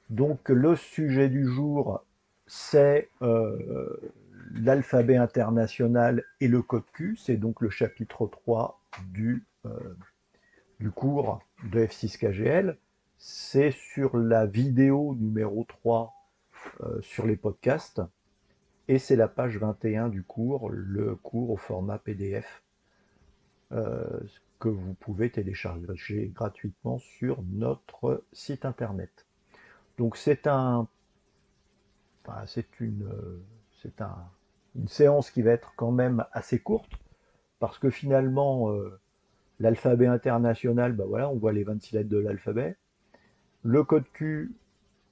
Donc le sujet du jour, c'est l'alphabet international et le code Q. C'est donc le chapitre 3 du cours de F6KGL. C'est sur la vidéo numéro 3 sur les podcasts. Et c'est la page 21 du cours, le cours au format PDF euh, que vous pouvez télécharger gratuitement sur notre site internet. Donc enfin, c'est une séance qui va être quand même assez courte parce que finalement l'alphabet international, bah voilà, on voit les 26 lettres de l'alphabet. Le code Q,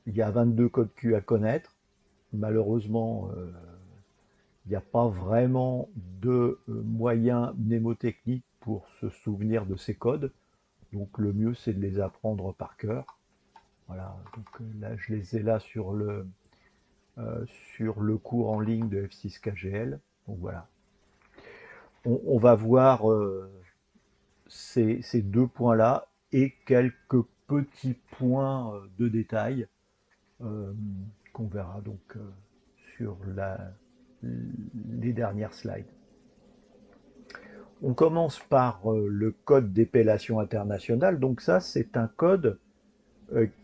il y a 22 codes Q à connaître. Malheureusement, il n'y a pas vraiment de moyens mnémotechniques pour se souvenir de ces codes. Donc le mieux, c'est de les apprendre par cœur. Voilà, donc là, je les ai là sur le cours en ligne de F6KGL. Donc voilà, on va voir ces deux points-là et quelques petits points de détail euh, qu'on verra donc sur les dernières slides. On commence par le code d'épellation internationale. Donc ça, c'est un code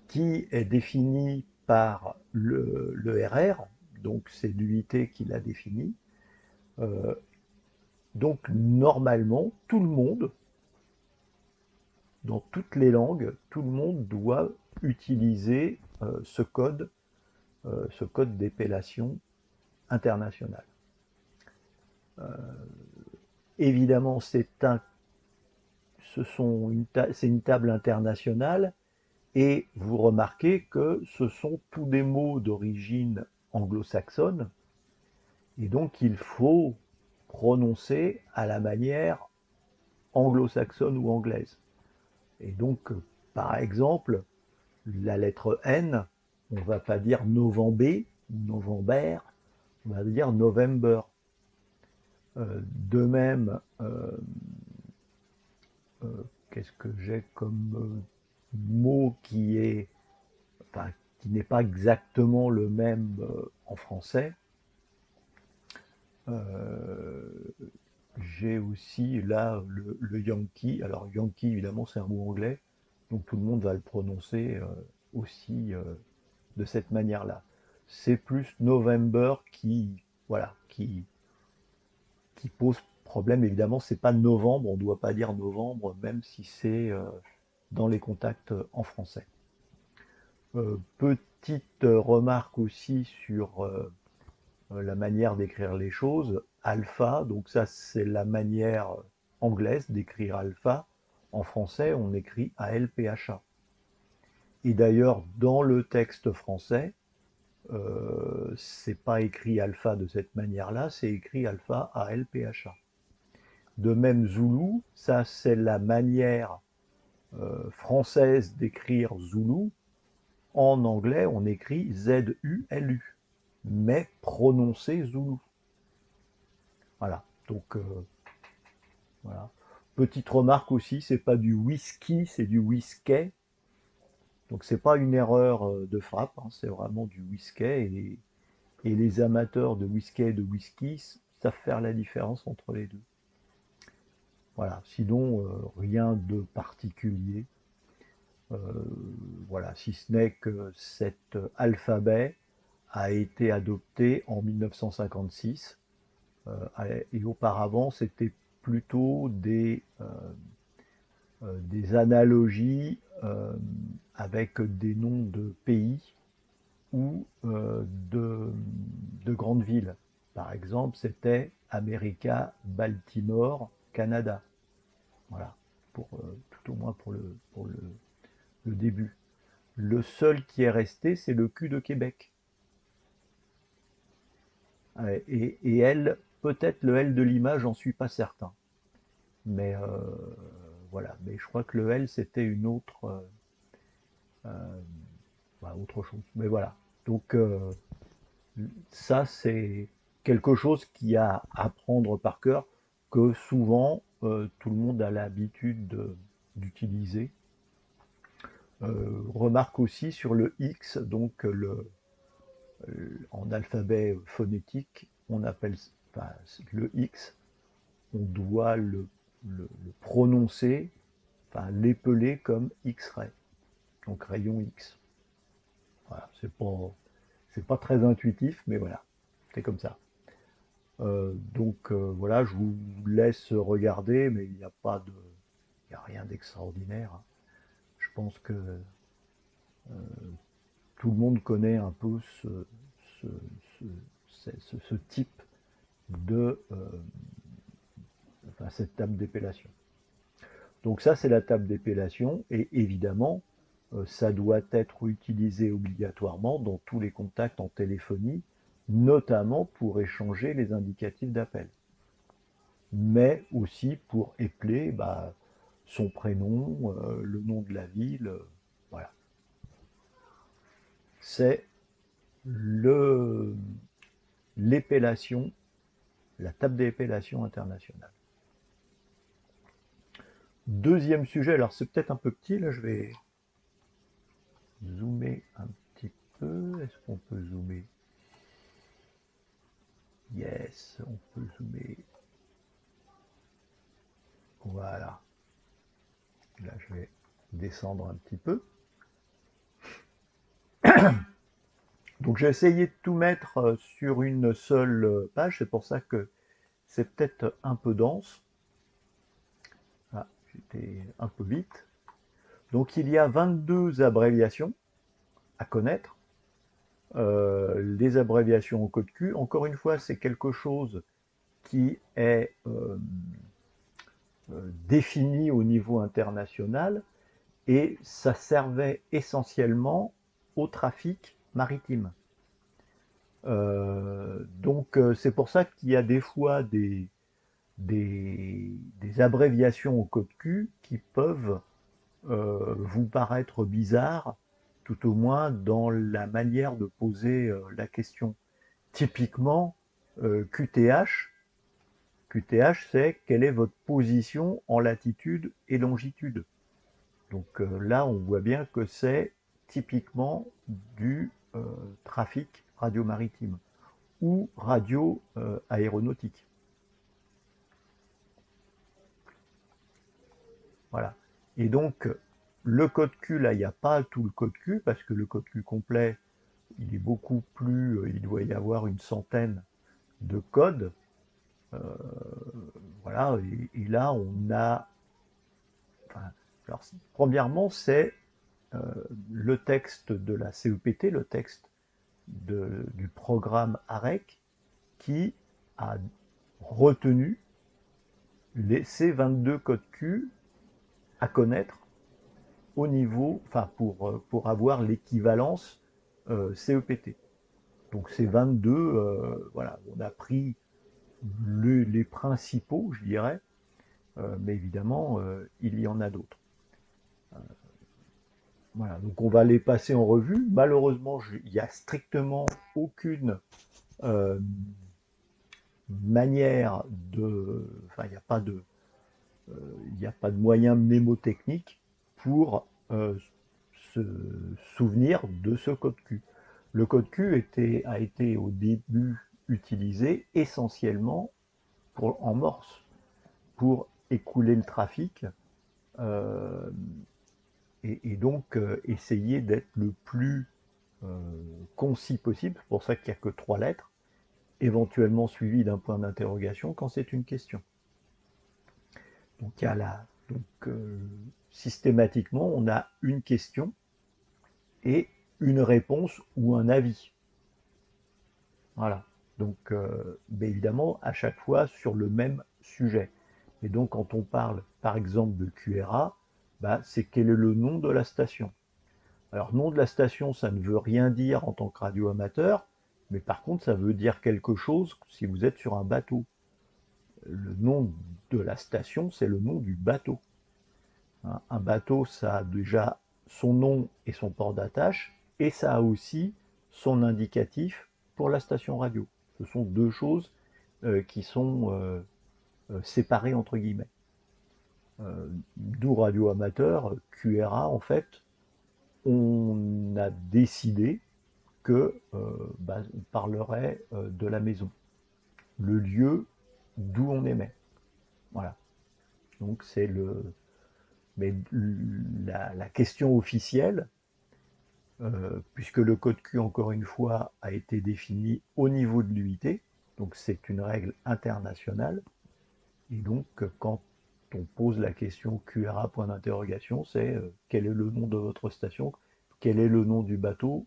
qui est défini par le RR, donc c'est l'unité qui l'a défini. Euh, donc normalement, tout le monde, dans toutes les langues, tout le monde doit utiliser ce code d'épellation internationale. Évidemment, c'est une table internationale et vous remarquez que ce sont tous des mots d'origine anglo-saxonne et donc il faut prononcer à la manière anglo-saxonne ou anglaise. Et donc, par exemple, la lettre N, on ne va pas dire November, November, on va dire November. De même, qu'est-ce que j'ai comme mot enfin, qui n'est pas exactement le même en français. Euh, j'ai aussi là le Yankee. Alors Yankee, évidemment, c'est un mot anglais, donc tout le monde va le prononcer aussi de cette manière-là. C'est plus November voilà, qui pose problème. Évidemment, c'est pas novembre, on ne doit pas dire novembre, même si c'est dans les contacts en français. Petite remarque aussi sur la manière d'écrire les choses. Alpha, donc ça c'est la manière anglaise d'écrire alpha. En français, on écrit ALPHA. Et d'ailleurs, dans le texte français, c'est pas écrit alpha de cette manière-là, c'est écrit alpha ALPHA. De même, Zulu, ça c'est la manière française d'écrire Zulu. En anglais, on écrit ZULU, mais prononcé Zulu. Voilà. Donc, voilà. Petite remarque aussi, c'est pas du whisky, c'est du whisky. Donc, c'est pas une erreur de frappe, hein, c'est vraiment du whisky. Et les amateurs de whisky et de whisky savent faire la différence entre les deux. Voilà. Sinon, rien de particulier. Euh, voilà, si ce n'est que cet alphabet a été adopté en 1956 et auparavant c'était plutôt des analogies avec des noms de pays ou de grandes villes. Par exemple, c'était America, Baltimore, Canada. Voilà, tout au moins le début. Le seul qui est resté, c'est le cul de Québec. Et elle, peut-être le L de l'image, j'en suis pas certain. Mais voilà. Mais je crois que le L, c'était une autre chose. Mais voilà. Donc ça, c'est quelque chose qui a à apprendre par cœur, que souvent tout le monde a l'habitude d'utiliser. Remarque aussi sur le X, donc en alphabet phonétique, on appelle enfin, le X, on doit le prononcer, enfin l'épeler comme X-ray, donc rayon X. Voilà, c'est pas très intuitif, mais voilà, c'est comme ça. Voilà, je vous laisse regarder, mais il n'y a pas de, il y a rien d'extraordinaire, hein. Je pense que tout le monde connaît un peu ce, ce type de, enfin, cette table d'épellation. Donc ça, c'est la table d'épellation, et évidemment, ça doit être utilisé obligatoirement dans tous les contacts en téléphonie, notamment pour échanger les indicatifs d'appel, mais aussi pour épeler bah, son prénom, le nom de la ville, voilà. C'est l'épellation, la table d'épellation internationale. Deuxième sujet, alors c'est peut-être un peu petit, là je vais zoomer un petit peu. Est-ce qu'on peut zoomer? Yes, on peut zoomer. Voilà. Là je vais descendre un petit peu. Donc j'ai essayé de tout mettre sur une seule page, c'est pour ça que c'est peut-être un peu dense. Ah, j'étais un peu vite. Donc il y a 22 abréviations à connaître. Les abréviations au code Q, encore une fois, c'est quelque chose qui est défini au niveau international et ça servait essentiellement au trafic maritime. C'est pour ça qu'il y a des fois des abréviations au code Q qui peuvent vous paraître bizarres, tout au moins dans la manière de poser la question. Typiquement, QTH, QTH c'est quelle est votre position en latitude et longitude. Donc là, on voit bien que c'est typiquement du trafic radio-maritime ou radio-aéronautique. Voilà. Et donc, le code Q, là, il n'y a pas tout le code Q, parce que le code Q complet, il est beaucoup plus, il doit y avoir une centaine de codes. Euh, voilà, et là, on a... Enfin, alors, premièrement, c'est le texte de la CEPT, le texte du programme AREC, qui a retenu ces 22 codes Q à connaître au niveau, enfin pour avoir l'équivalence CEPT. Donc ces 22, voilà, on a pris les principaux, je dirais, mais évidemment, il y en a d'autres. Voilà, donc on va les passer en revue. Malheureusement, il n'y a strictement aucune euh, manière de, enfin, il n'y a pas de, il n'y a pas de moyen mnémotechnique pour se souvenir de ce code Q. Le code Q a été au début utilisé essentiellement en morse pour écouler le trafic euh, et donc essayer d'être le plus concis possible. C'est pour ça qu'il n'y a que 3 lettres, éventuellement suivi d'un point d'interrogation quand c'est une question. Donc, il y a là, systématiquement, on a une question et une réponse ou un avis. Voilà. Donc, évidemment, à chaque fois sur le même sujet. Et donc, quand on parle, par exemple, de QRA, bah, c'est quel est le nom de la station. Alors, nom de la station, ça ne veut rien dire en tant que radio-amateur, mais par contre, ça veut dire quelque chose si vous êtes sur un bateau. Le nom de la station, c'est le nom du bateau. Un bateau, ça a déjà son nom et son port d'attache, et ça a aussi son indicatif pour la station radio. Ce sont deux choses qui sont séparées entre guillemets. D'où radio amateur, QRA en fait, on a décidé que on parlerait de la maison, le lieu d'où on émet. Voilà. Donc c'est mais la question officielle, puisque le code Q, encore une fois, a été défini au niveau de l'UIT, donc c'est une règle internationale, et donc quand on pose la question QRA point d'interrogation, c'est quel est le nom de votre station, quel est le nom du bateau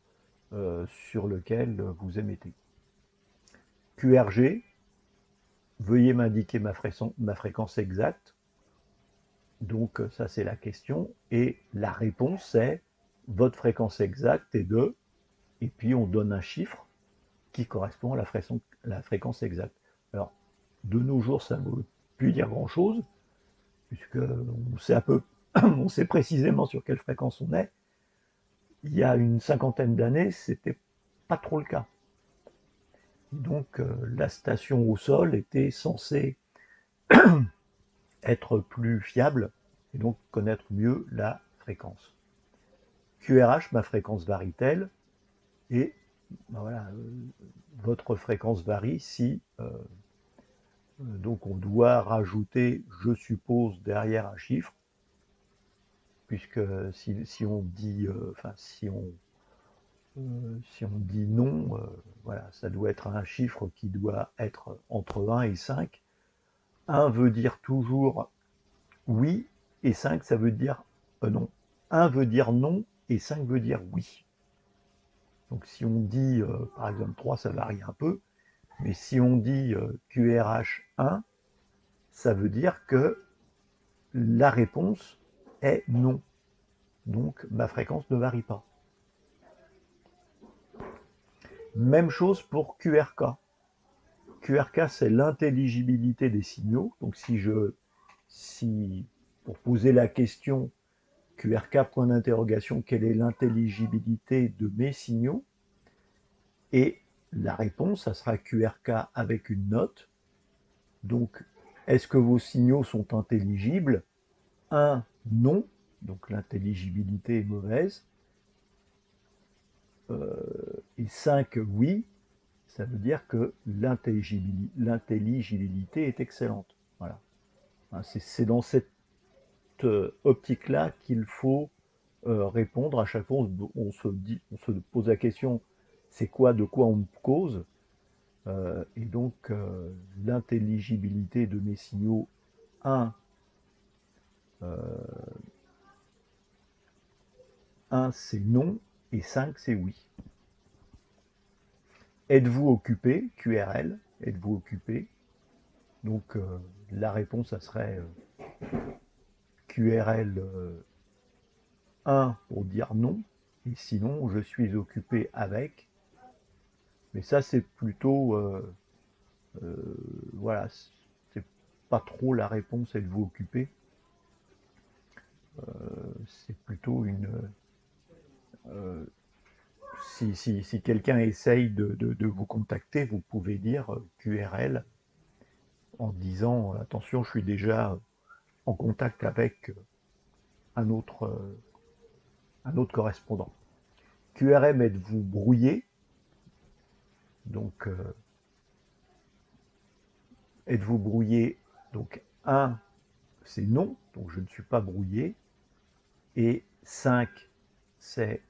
sur lequel vous émettez. QRG, veuillez m'indiquer ma fréquence exacte. Donc ça c'est la question. Et la réponse c'est votre fréquence exacte est de, et puis on donne un chiffre qui correspond à la fréquence exacte. Alors de nos jours ça ne veut plus dire grand chose, puisque on sait on sait précisément sur quelle fréquence on est. Il y a une cinquantaine d'années, c'était pas trop le cas. Donc la station au sol était censée être plus fiable et donc connaître mieux la fréquence. QRH, ma fréquence varie-t-elle? Et ben voilà, votre fréquence varie si donc on doit rajouter, je suppose, derrière un chiffre, puisque si on dit, si on dit non, voilà, ça doit être un chiffre qui doit être entre 1 et 5. 1 veut dire toujours oui, et 5, ça veut dire non. 1 veut dire non, et 5 veut dire oui. Donc si on dit, par exemple, 3, ça varie un peu, mais si on dit QRH 1, ça veut dire que la réponse est non. Donc ma fréquence ne varie pas. Même chose pour QRK. QRK, c'est l'intelligibilité des signaux. Donc si pour poser la question QRK point d'interrogation, quelle est l'intelligibilité de mes signaux? Et la réponse, ça sera QRK avec une note. Donc, est-ce que vos signaux sont intelligibles? 1, non. Donc l'intelligibilité est mauvaise. Et 5, oui. Ça veut dire que l'intelligibilité est excellente. Voilà. C'est dans cette optique-là qu'il faut répondre. À chaque fois, on se pose la question, c'est quoi, de quoi on me cause? Et donc, l'intelligibilité de mes signaux, 1, 1 c'est non, et 5 c'est oui. Êtes-vous occupé? QRL, êtes-vous occupé? Donc, la réponse, ça serait QRL 1 pour dire non, et sinon, je suis occupé avec. Mais ça, c'est plutôt, voilà, c'est pas trop la réponse, êtes-vous occupé? C'est plutôt une... si quelqu'un essaye de vous contacter, vous pouvez dire QRL en disant attention, je suis déjà en contact avec un autre correspondant. QRM, êtes-vous brouillé? Donc, êtes-vous brouillé? Donc, 1, c'est non, donc je ne suis pas brouillé. Et 5, c'est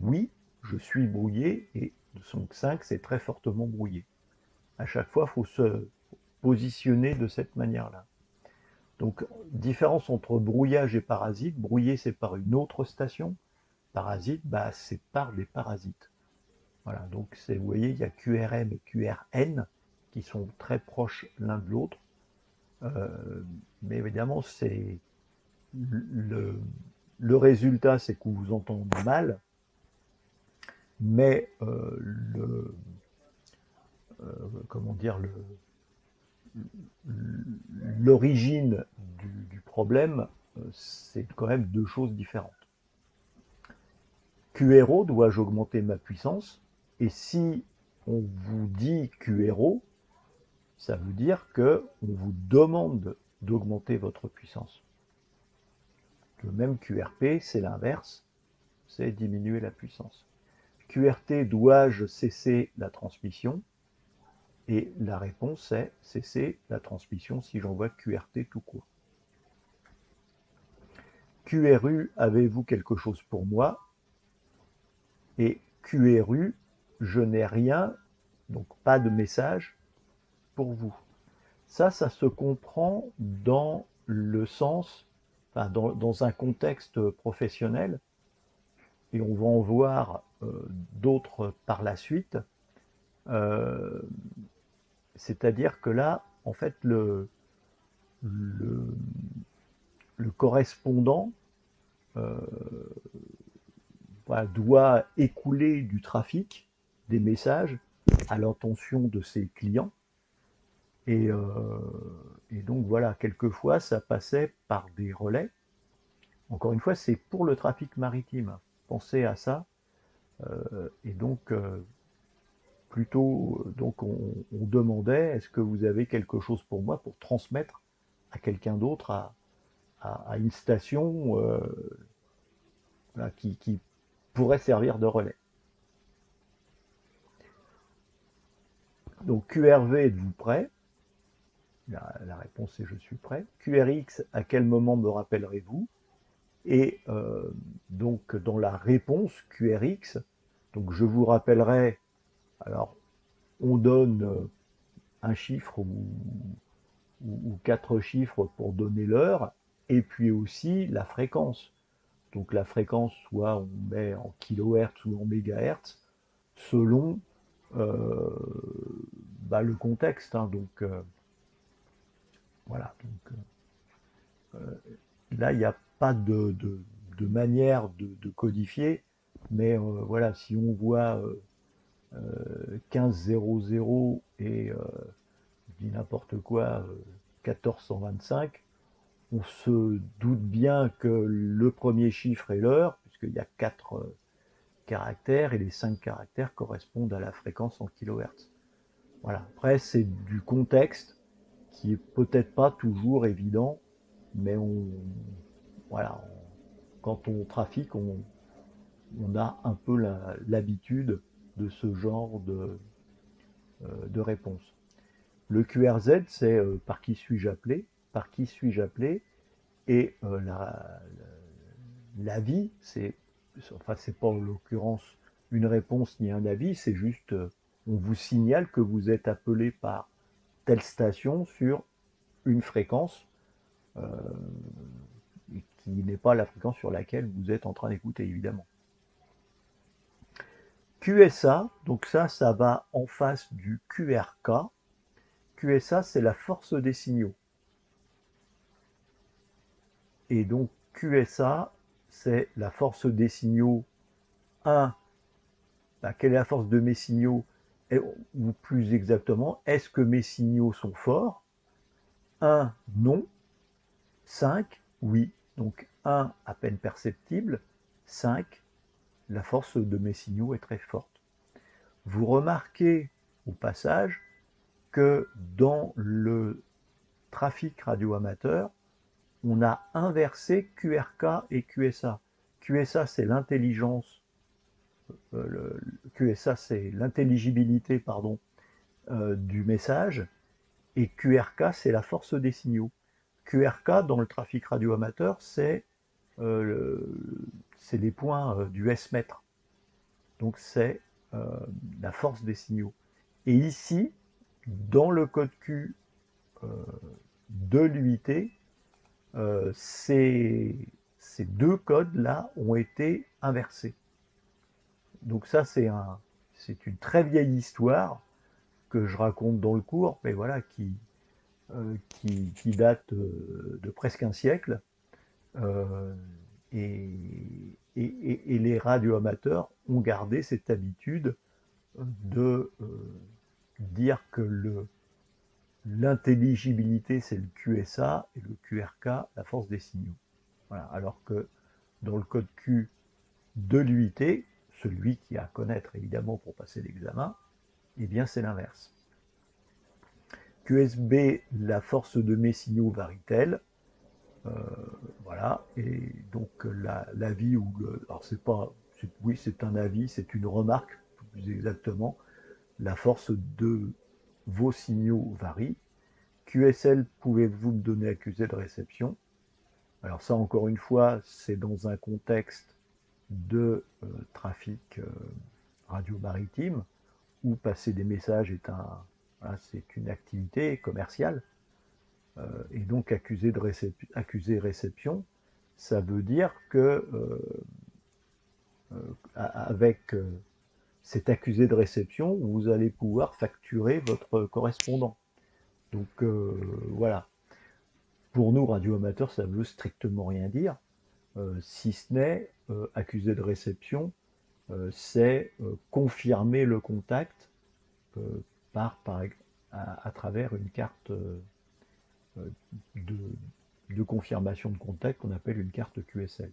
oui, je suis brouillé. Et donc 5, c'est très fortement brouillé. À chaque fois, il faut se positionner de cette manière-là. Donc, différence entre brouillage et parasite. Brouillé, c'est par une autre station. Parasite, c'est par des parasites. Voilà, donc vous voyez, il y a QRM et QRN qui sont très proches l'un de l'autre. Mais évidemment, c'est le résultat, c'est que vous vous entendez mal, mais comment dire, l'origine du problème, c'est quand même deux choses différentes. QRO, dois-je augmenter ma puissance? Et si on vous dit QRO, ça veut dire qu'on vous demande d'augmenter votre puissance. Le même QRP, c'est l'inverse. c'est diminuer la puissance. QRT, dois-je cesser la transmission? Et la réponse est cesser la transmission si j'envoie QRT tout court. QRU, avez-vous quelque chose pour moi? Et QRU, je n'ai rien, donc pas de message pour vous. Ça se comprend dans le sens, enfin, dans un contexte professionnel, et on va en voir d'autres par la suite. C'est-à-dire que là, en fait, le correspondant voilà, doit écouler du trafic, des messages, à l'intention de ses clients. Et donc voilà, quelquefois, ça passait par des relais. Encore une fois, c'est pour le trafic maritime. Pensez à ça. Et donc, plutôt, donc on demandait, est-ce que vous avez quelque chose pour moi pour transmettre à quelqu'un d'autre, à une station voilà, qui pourrait servir de relais. Donc QRV, êtes-vous prêt? La réponse est je suis prêt. QRX, à quel moment me rappellerez-vous? Et donc dans la réponse QRX, donc je vous rappellerai, alors on donne un chiffre ou 4 chiffres pour donner l'heure, et puis aussi la fréquence. Donc la fréquence, soit on met en kilohertz ou en mégahertz, selon le contexte. Hein. Donc voilà. Donc, là, il n'y a pas de manière de codifier, mais voilà, si on voit 1500 et je dis n'importe quoi, 1425, on se doute bien que le premier chiffre est l'heure, puisqu'il y a 4 caractères, et les 5 caractères correspondent à la fréquence en kilohertz. Voilà. Après, c'est du contexte qui est peut-être pas toujours évident, mais voilà, quand on trafique, on a un peu l'habitude de ce genre de réponse. Le QRZ, c'est par qui suis-je appelé? Par qui suis-je appelé? Et l'avis, c'est pas en l'occurrence une réponse ni un avis, c'est juste on vous signale que vous êtes appelé par telle station sur une fréquence qui n'est pas la fréquence sur laquelle vous êtes en train d'écouter, évidemment. QSA, donc ça va en face du QRK. QSA, c'est la force des signaux. Et donc QSA, c'est la force des signaux 1. Quelle est la force de mes signaux? Ou plus exactement, est-ce que mes signaux sont forts? 1, non. 5, oui. Donc 1, à peine perceptible. 5, la force de mes signaux est très forte. Vous remarquez au passage que dans le trafic radioamateur, on a inversé QRK et QSA. QSA, c'est l'intelligence, QSA, c'est l'intelligibilité, pardon, du message, et QRK, c'est la force des signaux. QRK, dans le trafic radioamateur, c'est les points du S-mètre. Donc c'est la force des signaux. Et ici, dans le code Q de l'UIT, ces deux codes-là ont été inversés. Donc ça, c'est une très vieille histoire que je raconte dans le cours, mais voilà, qui date de presque un siècle. Et les radioamateurs ont gardé cette habitude de dire que l'intelligibilité, c'est le QSA, et le QRK, la force des signaux. Voilà. Alors que dans le code Q de l'UIT, celui qui a à connaître évidemment pour passer l'examen, eh bien c'est l'inverse. QSB, la force de mes signaux varie-t-elle? Voilà, et donc la vie ou alors c'est pas oui, c'est un avis, c'est une remarque, plus exactement. La force de vos signaux varie. QSL, pouvez-vous me donner accusé de réception? Alors ça, encore une fois, c'est dans un contexte de trafic radio maritime, où passer des messages est voilà, c'est une activité commerciale. Et donc accuser réception, ça veut dire que avec cet accusé de réception, vous allez pouvoir facturer votre correspondant. Donc voilà. Pour nous, radioamateurs, ça veut strictement rien dire, si ce n'est accusé de réception, c'est confirmer le contact euh, à travers une carte de, de confirmation de contact qu'on appelle une carte QSL.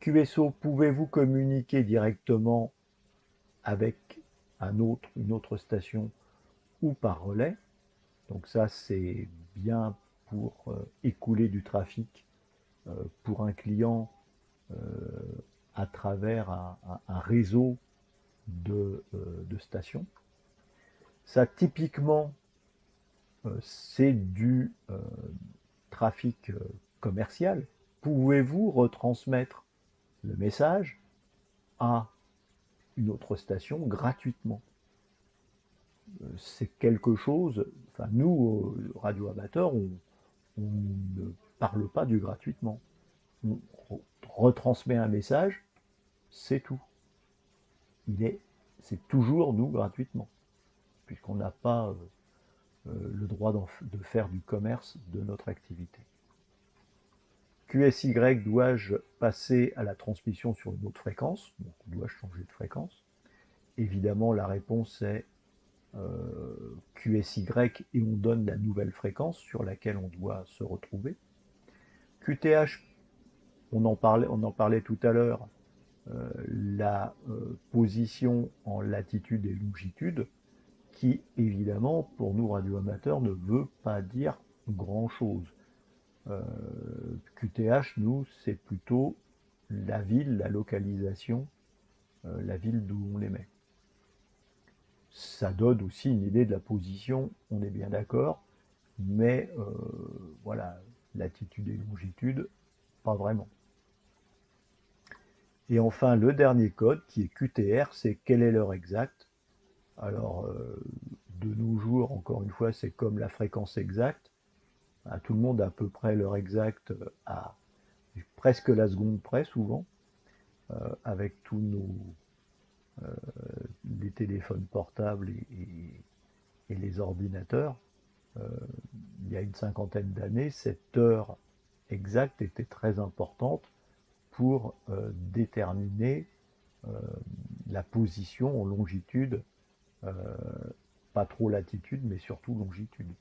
QSO, pouvez-vous communiquer directement avec une autre station ou par relais? Donc ça, c'est bien pour écouler du trafic pour un client à travers un réseau de stations. Ça, typiquement, c'est du trafic commercial. Pouvez-vous retransmettre le message à une autre station gratuitement? C'est quelque chose, enfin nous, radioamateurs, on ne parle pas du gratuitement. On retransmet un message, c'est tout. C'est toujours nous gratuitement, puisqu'on n'a pas le droit de faire du commerce de notre activité. QSY, dois-je passer à la transmission sur une autre fréquence? Donc, dois-je changer de fréquence? Évidemment, la réponse est QSY et on donne la nouvelle fréquence sur laquelle on doit se retrouver. QTH, on en parlait tout à l'heure, la position en latitude et longitude, qui évidemment pour nous radioamateurs ne veut pas dire grand chose. QTH, nous, c'est plutôt la ville, la localisation, la ville d'où on l'émet. Ça donne aussi une idée de la position, on est bien d'accord, mais voilà, latitude et longitude, pas vraiment. Et enfin, le dernier code, qui est QTR, c'est quelle est l'heure exacte. Alors, de nos jours, encore une fois, c'est comme la fréquence exacte. Tout le monde a à peu près l'heure exacte à presque la seconde près, souvent, avec tous les téléphones portables et les ordinateurs. Il y a une cinquantaine d'années, cette heure exacte était très importante pour déterminer la position en longitude, pas trop latitude, mais surtout longitude.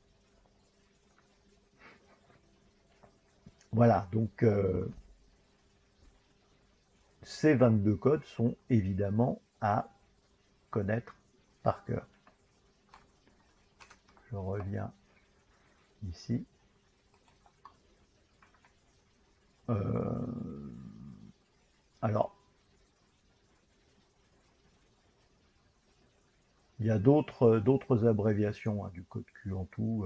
Voilà, donc ces 22 codes sont évidemment à connaître par cœur. Je reviens ici. Alors, il y a d'autres abréviations du code Q en tout.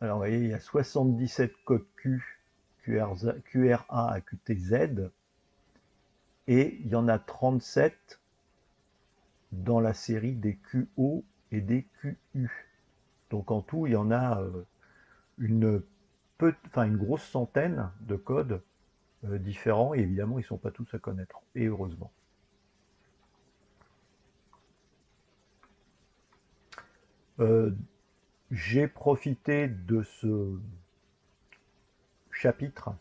Alors, vous voyez, il y a 77 codes Q, QRA à QTZ, et il y en a 37 dans la série des QO et des QU. Donc en tout, il y en a une grosse centaine de codes différents, et évidemment, ils ne sont pas tous à connaître, et heureusement. J'ai profité de ce chapitre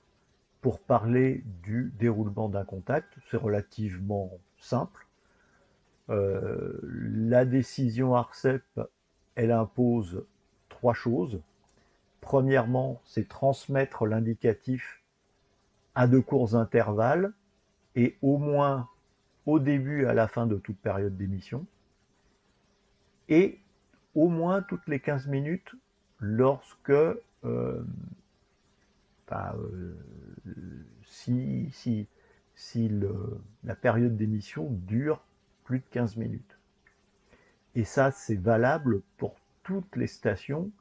pour parler du déroulement d'un contact. C'est relativement simple. La décision ARCEP, elle impose 3 choses. Premièrement, c'est transmettre l'indicatif à de courts intervalles et au moins au début et à la fin de toute période d'émission, et au moins toutes les 15 minutes lorsque si la période d'émission dure plus de 15 minutes. Et ça, c'est valable pour toutes les stations,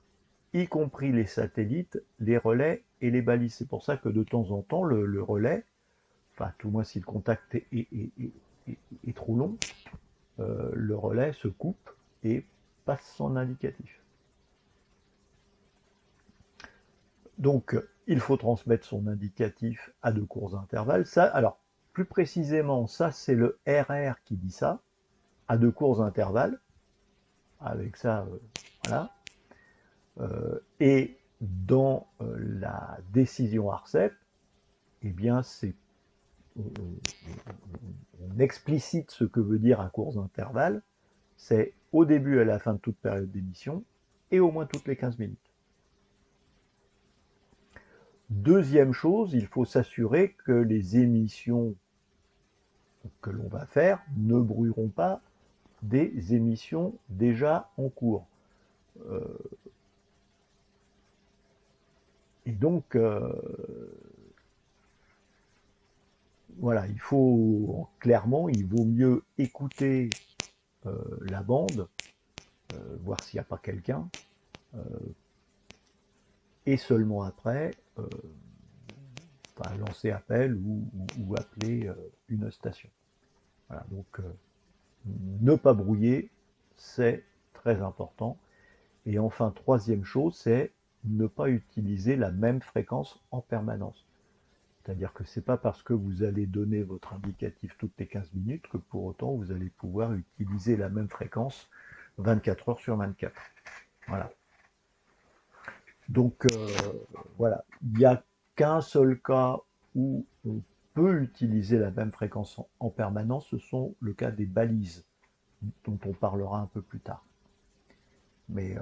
y compris les satellites, les relais et les balises. C'est pour ça que de temps en temps, le relais, enfin tout moins si le contact est trop long, le relais se coupe et passe son indicatif. Donc, il faut transmettre son indicatif à de courts intervalles. Ça, alors, plus précisément, ça, c'est le RR qui dit ça, à de courts intervalles. Avec ça, voilà. Et dans la décision ARCEP, eh bien, on explicite ce que veut dire à courts intervalles. C'est au début et à la fin de toute période d'émission, et au moins toutes les 15 minutes. Deuxième chose, il faut s'assurer que les émissions que l'on va faire ne brouilleront pas des émissions déjà en cours. Et donc, voilà, clairement, il vaut mieux écouter la bande, voir s'il n'y a pas quelqu'un, et seulement après, lancer appel ou appeler une station. Voilà, donc ne pas brouiller, c'est très important. Et enfin, troisième chose, c'est ne pas utiliser la même fréquence en permanence. C'est-à-dire que c'est pas parce que vous allez donner votre indicatif toutes les 15 minutes que pour autant vous allez pouvoir utiliser la même fréquence 24 heures sur 24. Voilà. Donc voilà, il n'y a qu'un seul cas où on peut utiliser la même fréquence en permanence, ce sont le cas des balises, dont on parlera un peu plus tard. Mais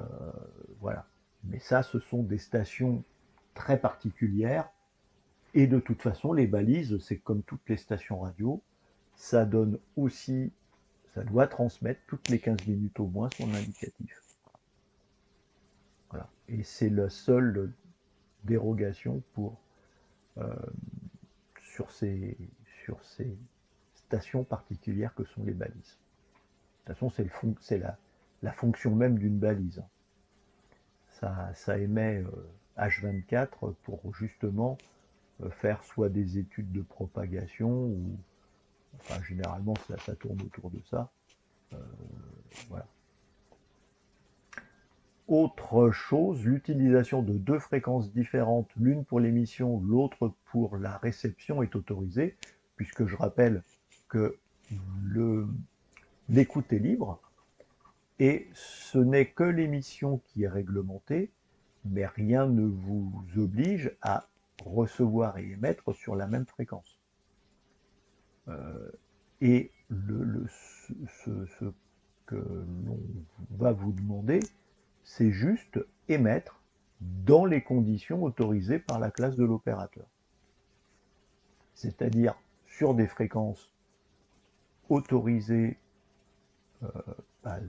voilà. Mais ça, ce sont des stations très particulières. Et de toute façon, les balises, c'est comme toutes les stations radio, ça donne aussi, ça doit transmettre toutes les 15 minutes au moins son indicatif. Voilà. Et c'est la seule dérogation sur ces stations particulières que sont les balises. De toute façon, c'est la fonction même d'une balise. Ça émet H24 pour justement faire soit des études de propagation, ou enfin généralement ça tourne autour de ça. Voilà. Autre chose, l'utilisation de deux fréquences différentes, l'une pour l'émission, l'autre pour la réception, est autorisée, puisque je rappelle que l'écoute est libre, et ce n'est que l'émission qui est réglementée, mais rien ne vous oblige à recevoir et émettre sur la même fréquence. Et ce que l'on va vous demander, c'est juste émettre dans les conditions autorisées par la classe de l'opérateur. C'est-à-dire sur des fréquences autorisées à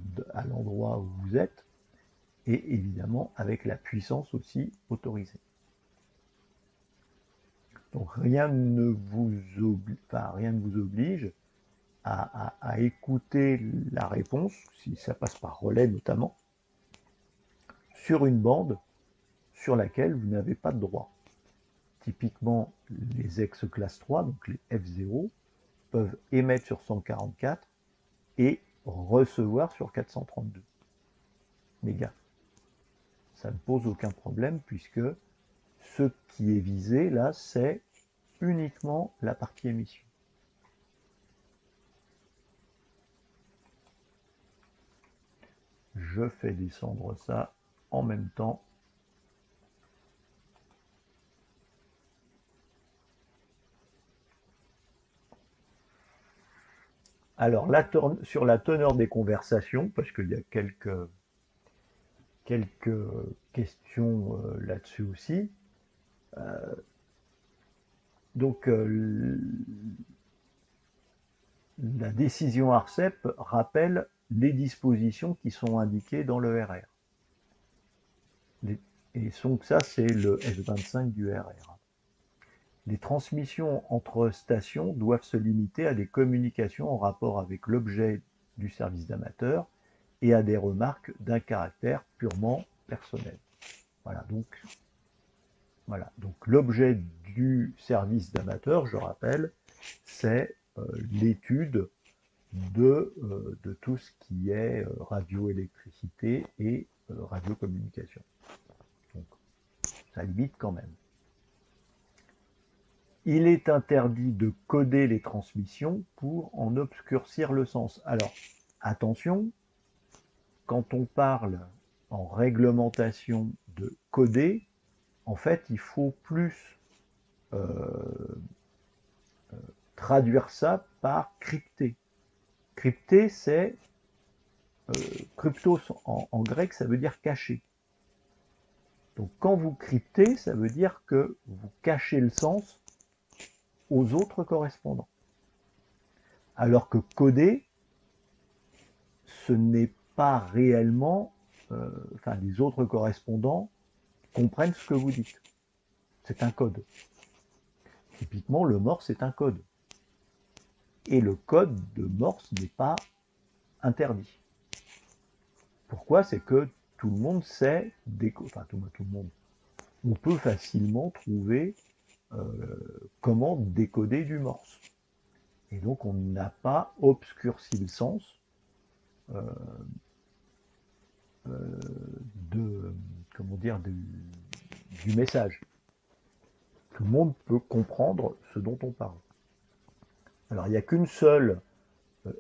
l'endroit où vous êtes, et évidemment avec la puissance aussi autorisée. Donc rien ne vous oblige à écouter la réponse, si ça passe par relais notamment, sur une bande sur laquelle vous n'avez pas de droit. Typiquement, les ex-classe 3, donc les F0, peuvent émettre sur 144 et recevoir sur 432 mégas. Ça ne pose aucun problème puisque ce qui est visé là, c'est uniquement la partie émission. Je fais descendre ça en même temps. Alors, sur la teneur des conversations, parce qu'il y a quelques questions là-dessus aussi. Donc, la décision ARCEP rappelle les dispositions qui sont indiquées dans le RR. Et donc ça, c'est le S25 du RR. Les transmissions entre stations doivent se limiter à des communications en rapport avec l'objet du service d'amateur et à des remarques d'un caractère purement personnel. Voilà, donc l'objet du service d'amateur, je rappelle, c'est l'étude de tout ce qui est radioélectricité et radiocommunication. Donc ça limite quand même. Il est interdit de coder les transmissions pour en obscurcir le sens. Alors, attention, quand on parle en réglementation de coder, en fait, il faut plus traduire ça par crypter. Crypter, c'est cryptos en grec, ça veut dire cacher. Donc quand vous cryptez, ça veut dire que vous cachez le sens aux autres correspondants. Alors que coder, ce n'est pas réellement, enfin les autres correspondants comprennent ce que vous dites. C'est un code. Typiquement, le Morse est un code. Et le code de Morse n'est pas interdit. Pourquoi? C'est que tout le monde sait, enfin tout le monde, on peut facilement trouver comment décoder du Morse. Et donc on n'a pas obscurci le sens comment dire, du message. Tout le monde peut comprendre ce dont on parle. Alors il n'y a qu'une seule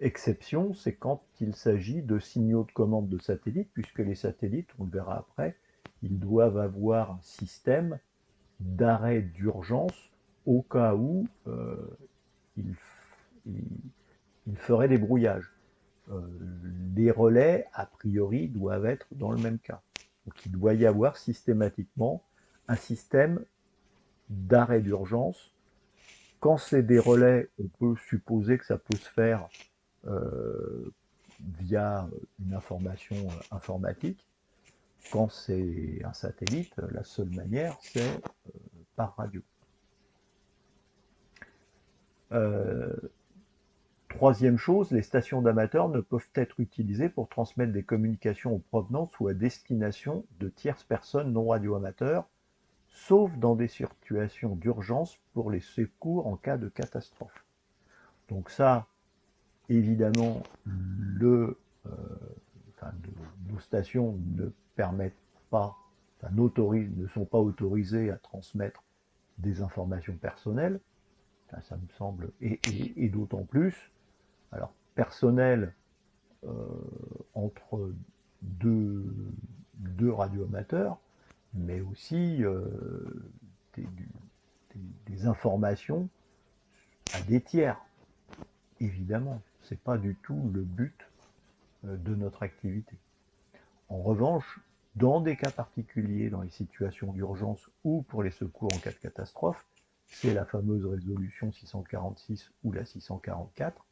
exception, c'est quand il s'agit de signaux de commande de satellites, puisque les satellites, on le verra après, ils doivent avoir un système d'arrêt d'urgence au cas où ils feraient des brouillages. Les relais, a priori, doivent être dans le même cas. Donc il doit y avoir systématiquement un système d'arrêt d'urgence. Quand c'est des relais, on peut supposer que ça peut se faire via une information informatique. Quand c'est un satellite, la seule manière, c'est par radio. Troisième chose, les stations d'amateurs ne peuvent être utilisées pour transmettre des communications en provenance ou à destination de tierces personnes non radioamateurs, sauf dans des situations d'urgence pour les secours en cas de catastrophe. Donc ça, évidemment, nos stations ne permettent pas, enfin, ne sont pas autorisées à transmettre des informations personnelles. Ça me semble, et d'autant plus, alors personnel entre deux radioamateurs, mais aussi des, des informations à des tiers. Évidemment, ce n'est pas du tout le but de notre activité. En revanche, dans des cas particuliers, dans les situations d'urgence ou pour les secours en cas de catastrophe, c'est la fameuse résolution 646 ou la 644.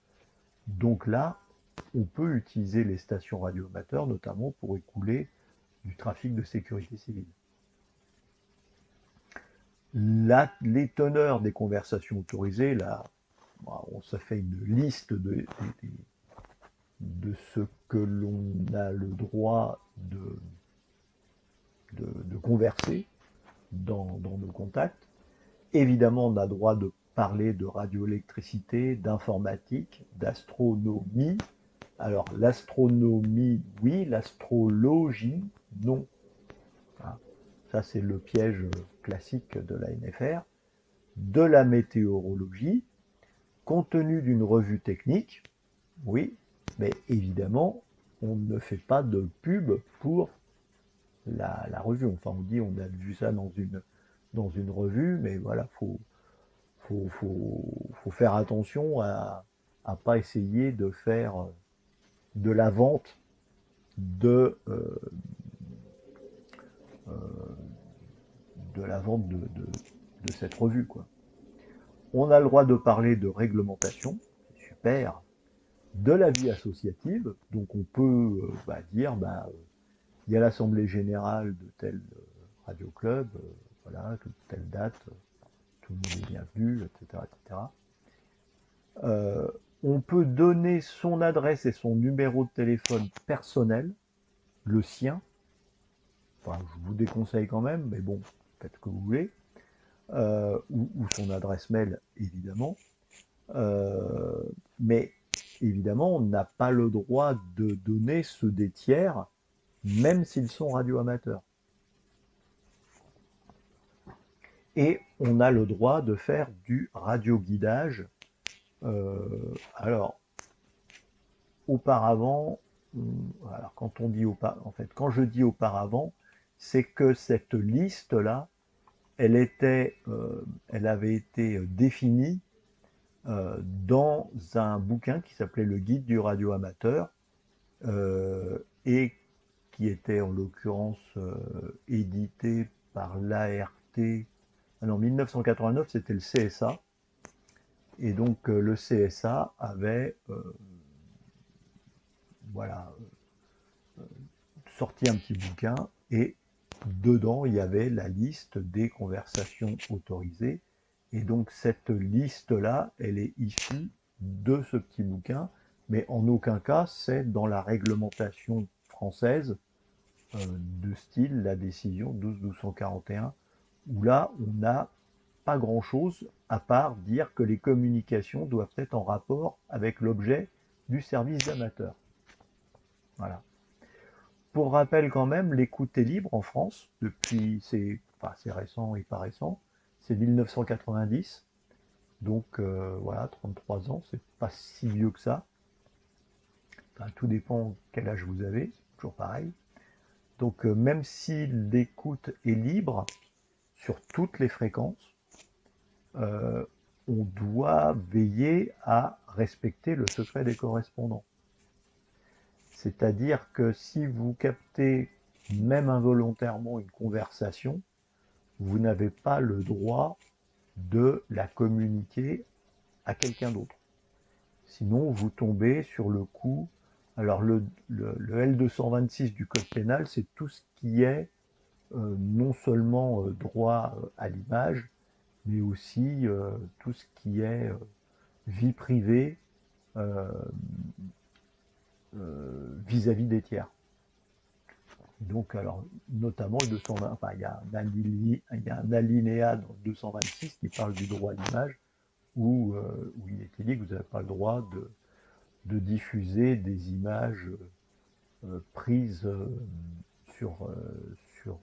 Donc là, on peut utiliser les stations radioamateurs, notamment pour écouler du trafic de sécurité civile. Les teneurs des conversations autorisées, là, on se fait une liste de ce que l'on a le droit de converser dans nos contacts. Évidemment, on a le droit de parler de radioélectricité, d'informatique, d'astronomie. Alors, l'astronomie, oui, l'astrologie, non. Ça, c'est le piège classique de la NFR. De la météorologie, compte tenu d'une revue technique, oui, mais évidemment, on ne fait pas de pub pour la revue. Enfin, on dit, on a vu ça dans une revue, mais voilà, faut faire attention à pas essayer de faire de la vente de cette revue, quoi. On a le droit de parler de réglementation, super, de la vie associative, donc on peut dire, il y a l'assemblée générale de tel radio club, voilà, telle date, tout le monde est bienvenu, etc. etc. On peut donner son adresse et son numéro de téléphone personnel, le sien. Enfin, je vous déconseille quand même, mais bon, faites ce que vous voulez. Ou son adresse mail, évidemment. Mais évidemment, on n'a pas le droit de donner ceux des tiers, même s'ils sont radioamateurs. Et on a le droit de faire du radioguidage. Alors, auparavant, alors quand on dit en fait, quand je dis auparavant, c'est que cette liste-là, elle avait été définie dans un bouquin qui s'appelait Le Guide du radioamateur et qui était en l'occurrence édité par l'ART. Ah non, 1989, c'était le CSA. Et donc le CSA avait voilà, sorti un petit bouquin et dedans il y avait la liste des conversations autorisées. Et donc cette liste-là, elle est issue de ce petit bouquin, mais en aucun cas c'est dans la réglementation française de style la décision 12-1241, où là on n'a pas grand-chose à part dire que les communications doivent être en rapport avec l'objet du service amateur. Voilà. Pour rappel quand même, l'écoute est libre en France depuis, c'est récent et pas récent, c'est 1990, donc voilà, 33 ans, c'est pas si vieux que ça. Enfin, tout dépend quel âge vous avez, toujours pareil. Donc même si l'écoute est libre sur toutes les fréquences, euh, on doit veiller à respecter le secret des correspondants. C'est-à-dire que si vous captez, même involontairement, une conversation, vous n'avez pas le droit de la communiquer à quelqu'un d'autre. Sinon, vous tombez sur le coup. Alors, le L226 du Code pénal, c'est tout ce qui est non seulement droit à l'image, mais aussi tout ce qui est vie privée vis-à-vis des tiers. Donc, alors, notamment le 220, enfin, il y a un alinéa dans le 226 qui parle du droit à l'image, où il était dit que vous n'avez pas le droit de diffuser des images prises sur, sur,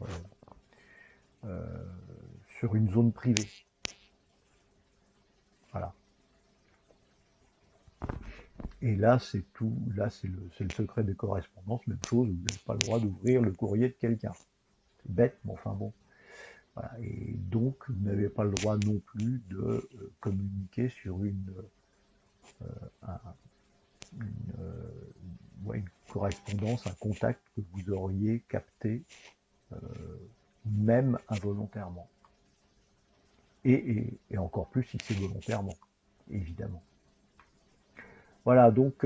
sur une zone privée. Voilà. Et là, c'est tout. Là, c'est le secret des correspondances. Même chose, vous n'avez pas le droit d'ouvrir le courrier de quelqu'un. C'est bête, mais enfin bon. Voilà. Et donc, vous n'avez pas le droit non plus de communiquer sur une correspondance, un contact que vous auriez capté, même involontairement. Et encore plus si c'est volontairement, évidemment. Voilà, donc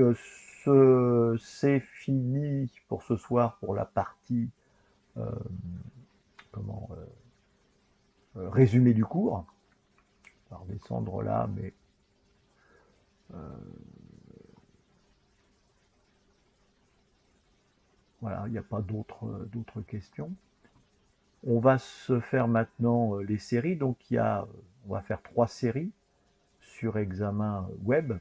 c'est fini pour ce soir pour la partie comment résumé du cours. On va redescendre là, mais voilà, il n'y a pas d'autres questions. On va se faire maintenant les séries. Donc on va faire 3 séries sur examen web.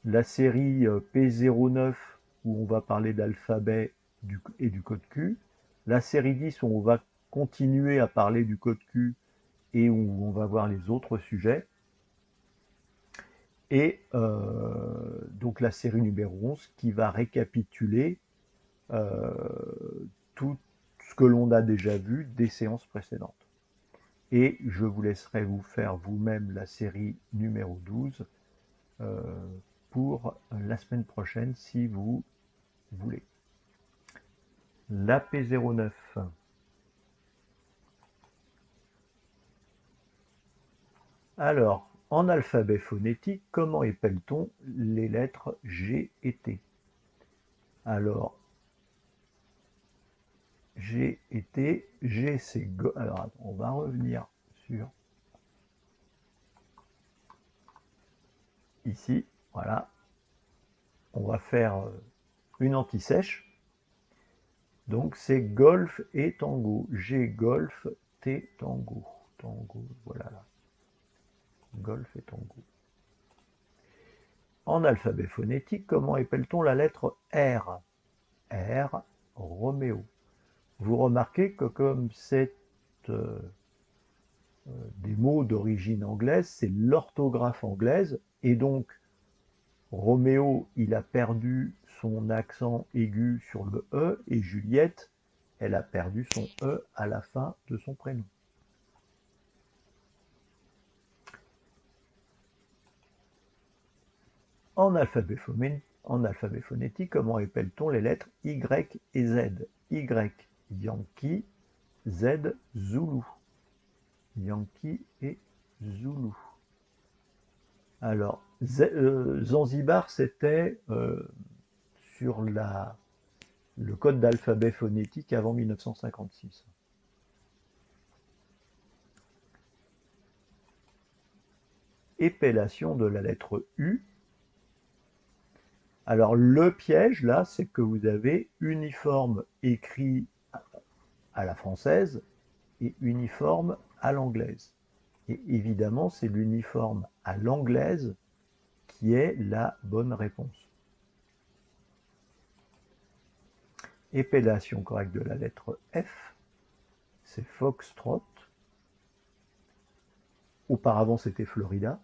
La série P09 où on va parler d'alphabet et du code Q. La série 10 où on va continuer à parler du code Q et où on va voir les autres sujets. Et donc la série numéro 11 qui va récapituler tout ce que l'on a déjà vu des séances précédentes. Et je vous laisserai vous faire vous-même la série numéro 12 pour la semaine prochaine si vous voulez. La P09. Alors, en alphabet phonétique, comment épelle-t-on les lettres G et T? Alors, G et T, G c'est go. Alors, on va revenir sur ici, voilà, on va faire une anti-sèche. Donc c'est golf et tango. G golf, T tango. Tango, voilà là. Golf et tango. En alphabet phonétique, comment appelle-t-on la lettre R? R, Roméo. Vous remarquez que comme c'est des mots d'origine anglaise, c'est l'orthographe anglaise, et donc Roméo, il a perdu son accent aigu sur le E, et Juliette, elle a perdu son E à la fin de son prénom. En alphabet phonétique, comment appelle-t-on les lettres Y et Z? Y, Yankee, Z, Zulu. Yankee et Zulu. Alors, Zanzibar, c'était sur le code d'alphabet phonétique avant 1956. Épellation de la lettre U. Alors, le piège, là, c'est que vous avez uniforme écrit à la française et uniforme à l'anglaise. Et évidemment, c'est l'uniforme à l'anglaise qui est la bonne réponse. Épellation correcte de la lettre F, c'est Foxtrot. Auparavant, c'était Florida.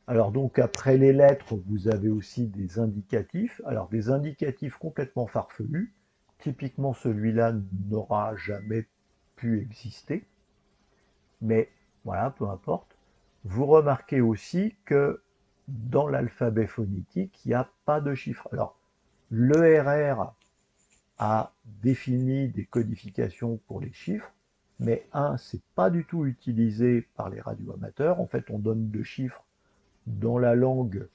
Alors donc, après les lettres, vous avez aussi des indicatifs. Alors, des indicatifs complètement farfelus. Typiquement, celui-là n'aura jamais pu exister. Mais voilà, peu importe. Vous remarquez aussi que dans l'alphabet phonétique, il n'y a pas de chiffre. Alors, l'ERR a défini des codifications pour les chiffres, mais c'est pas du tout utilisé par les radioamateurs. En fait, on donne deux chiffres dans la langue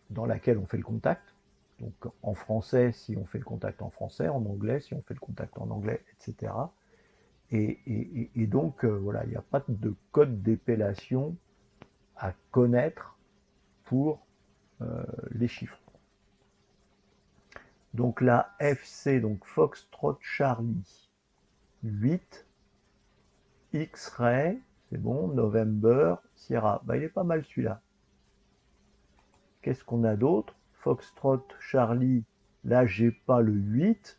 dans laquelle on fait le contact. Donc en français, si on fait le contact en français, en anglais, si on fait le contact en anglais, etc. Et donc, voilà, il n'y a pas de code d'épellation à connaître pour les chiffres. Donc la FC, donc Foxtrot Charlie, 8, X-Ray, c'est bon, November, Sierra. Bah, il est pas mal celui-là. Qu'est-ce qu'on a d'autre? Foxtrot Charlie, là j'ai pas le 8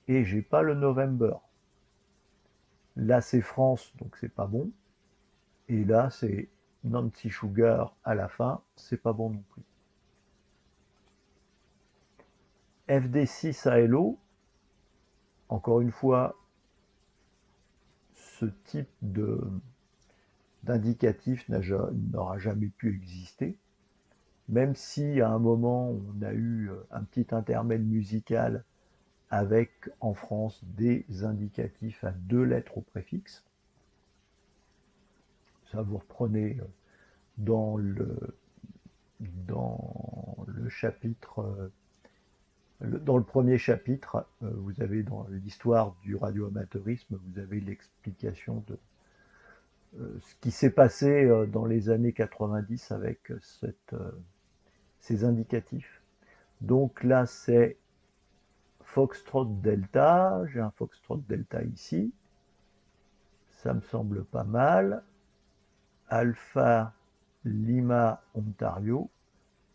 et j'ai pas le November. Là c'est France, donc c'est pas bon. Et là c'est Nancy Sugar à la fin, c'est pas bon non plus. FD6 à LO, encore une fois, ce type d'indicatif n'aura jamais pu exister, même si à un moment on a eu un petit intermède musical avec en France des indicatifs à 2 lettres au préfixe. Ça, vous reprenez dans le chapitre, dans le premier chapitre, vous avez dans l'histoire du radioamateurisme, vous avez l'explication de ce qui s'est passé dans les années 90 avec ces indicatifs. Donc là, c'est Foxtrot Delta. J'ai un Foxtrot Delta ici. Ça me semble pas mal. Alpha Lima Ontario.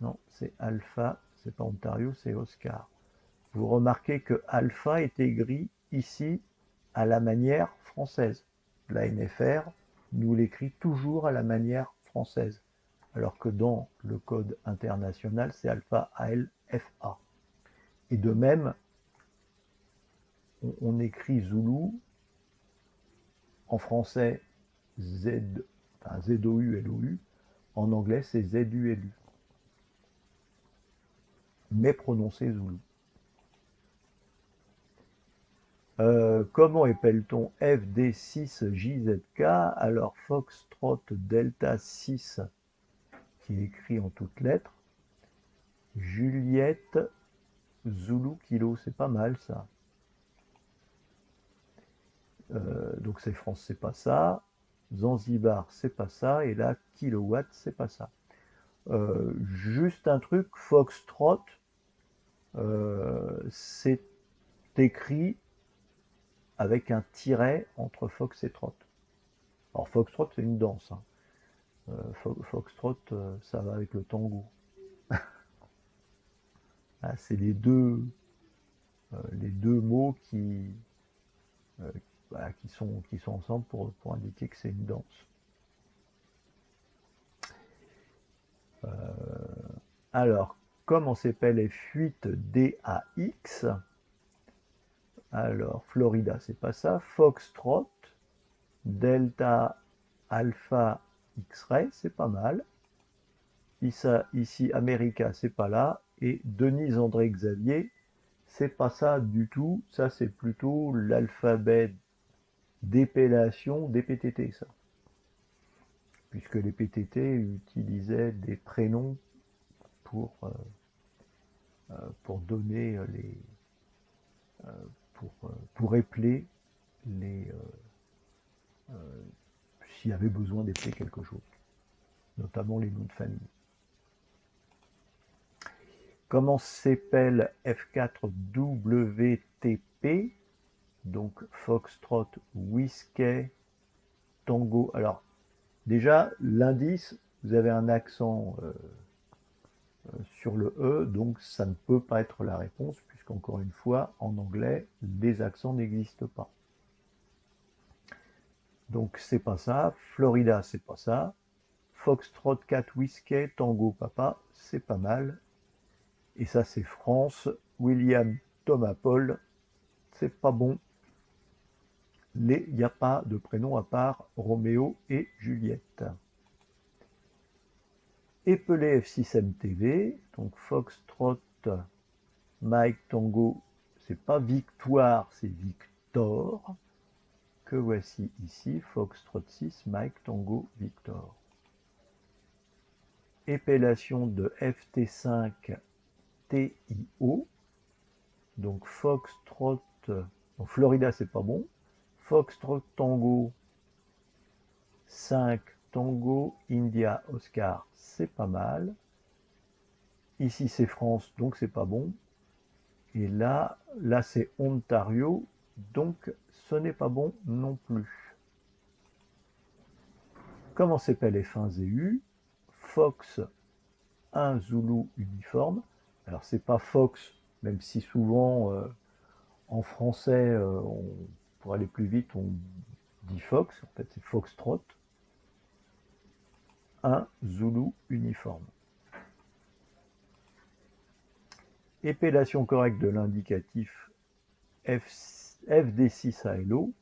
Non, c'est Alpha, c'est pas Ontario, c'est Oscar. Vous remarquez que Alpha est écrit ici à la manière française. La NFR nous l'écrit toujours à la manière française, alors que dans le code international, c'est Alpha ALFA. Et de même, on écrit Zulu en français ZOU-LOU, en anglais c'est ZULU, mais prononcé Zulu. Comment épelle-t-on FD6JZK? Alors Foxtrot Delta 6, qui est écrit en toutes lettres, Juliette Zulu Kilo, c'est pas mal ça. Donc c'est France, c'est pas ça. Zanzibar, c'est pas ça. Et là, kilowatt, c'est pas ça. Juste un truc, Foxtrot, c'est écrit avec un tiret entre Fox et Trot. Alors Foxtrot, c'est une danse. Hein. Foxtrot, ça va avec le tango. Ah, c'est les deux mots voilà, qui sont ensemble pour indiquer que c'est une danse. Alors, comment s'appelle les fuites DAX? Alors, Florida, c'est pas ça. Foxtrot, Delta, Alpha, X-Ray, c'est pas mal. Ici, America, c'est pas là. Et Denise André Xavier, c'est pas ça du tout. Ça, c'est plutôt l'alphabet d'épellation des PTT, ça. Puisque les PTT utilisaient des prénoms pour, pour donner pour épeler les, s'il y avait besoin d'épeler quelque chose, notamment les noms de famille. Comment s'appelle F4WTP? Donc Foxtrot, Whiskey, Tango. Alors, déjà, l'indice, vous avez un accent sur le E, donc ça ne peut pas être la réponse, puisqu'encore une fois, en anglais, les accents n'existent pas. Donc c'est pas ça. Florida, c'est pas ça. Foxtrot, Cat, Whiskey, Tango, Papa, c'est pas mal. Et ça, c'est France. William, Thomas, Paul, c'est pas bon. Il n'y a pas de prénom à part Roméo et Juliette. Épelé F6MTV, donc Foxtrot, Mike, Tango, c'est pas Victoire, c'est Victor, que voici ici, Foxtrot 6, Mike, Tango, Victor. Épellation de FT5, TIO, donc Foxtrot, donc Florida c'est pas bon, Foxtrot Tango 5 Tango India Oscar, c'est pas mal. Ici c'est France, donc c'est pas bon. Et là c'est Ontario, donc ce n'est pas bon non plus. Comment s'appellent les fins et U? Fox 1 Zulu uniforme. Alors c'est pas Fox, même si souvent en français, pour aller plus vite, on dit Fox, en fait c'est Foxtrot. 1 Zulu uniforme. Épellation correcte de l'indicatif FD6 ALO.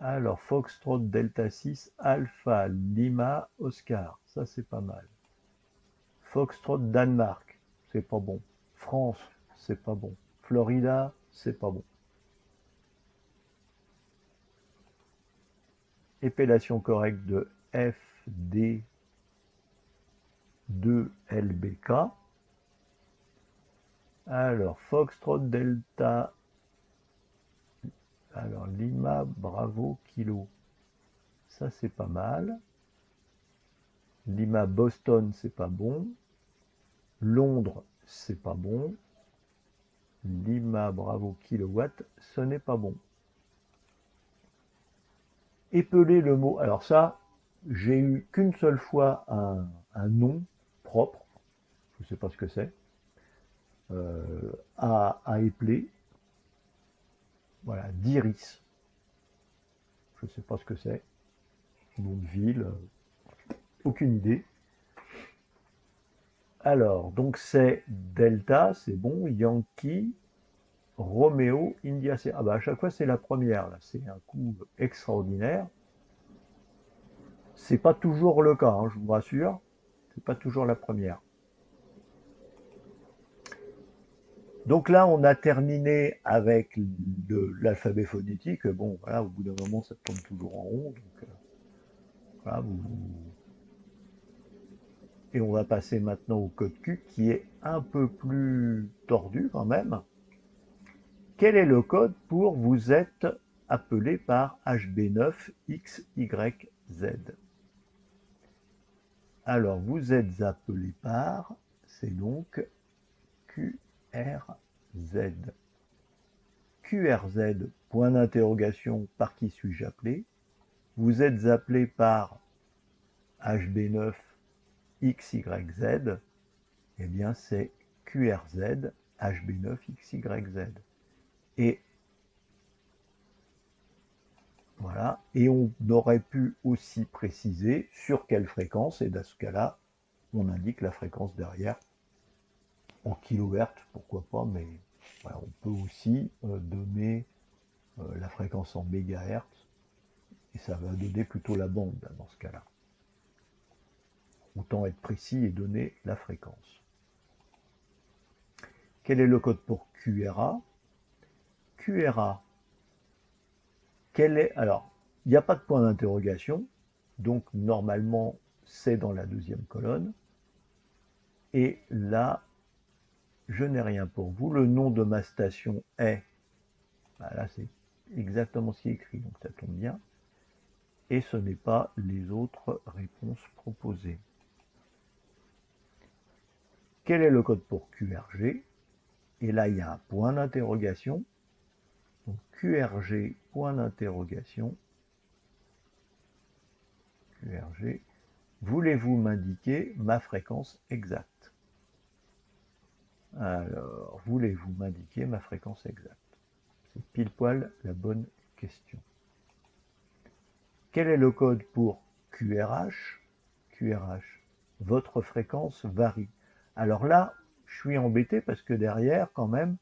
Alors Foxtrot Delta 6 Alpha Lima Oscar, ça c'est pas mal. Foxtrot Danemark, c'est pas bon. France, c'est pas bon. Florida, c'est pas bon. Épellation correcte de FD2LBK. Alors, Foxtrot Delta. Alors, Lima Bravo Kilo. Ça, c'est pas mal. Lima Boston, c'est pas bon. Londres, c'est pas bon. Lima Bravo Kilowatt, ce n'est pas bon. Épeler le mot. Alors ça, j'ai eu qu'une seule fois un nom propre, je ne sais pas ce que c'est, à épeler. Voilà, d'Iris. Je ne sais pas ce que c'est. Nom de ville, aucune idée. Alors, donc c'est Delta, c'est bon, Yankee, Romeo, India, c'est... Ah bah à chaque fois c'est la première, là, c'est un coup extraordinaire. C'est pas toujours le cas, hein, je vous rassure, c'est pas toujours la première. Donc là, on a terminé avec l'alphabet phonétique. Bon, voilà, au bout d'un moment, ça tourne toujours en rond. Donc, voilà, et on va passer maintenant au code Q, qui est un peu plus tordu quand même. Quel est le code pour vous êtes appelé par HB9XYZ. Alors, vous êtes appelé par, c'est donc QRZ. QRZ, point d'interrogation, par qui suis-je appelé? Vous êtes appelé par HB9XYZ, eh bien c'est QRZ HB9XYZ. Et voilà, et on aurait pu aussi préciser sur quelle fréquence, et dans ce cas-là, on indique la fréquence derrière en kilohertz, pourquoi pas, mais voilà, on peut aussi donner la fréquence en mégahertz, et ça va donner plutôt la bande dans ce cas-là. Autant être précis et donner la fréquence. Quel est le code pour QRA? QRA, alors, il n'y a pas de point d'interrogation, donc normalement c'est dans la deuxième colonne. Et là, je n'ai rien pour vous. Le nom de ma station est, là c'est exactement ce qui est écrit, donc ça tombe bien. Et ce n'est pas les autres réponses proposées. Quel est le code pour QRG? Et là, il y a un point d'interrogation. Donc QRG, point d'interrogation. QRG. Voulez-vous m'indiquer ma fréquence exacte? Alors, voulez-vous m'indiquer ma fréquence exacte? C'est pile poil la bonne question. Quel est le code pour QRH? QRH, votre fréquence varie. Alors là, je suis embêté parce que derrière, quand même,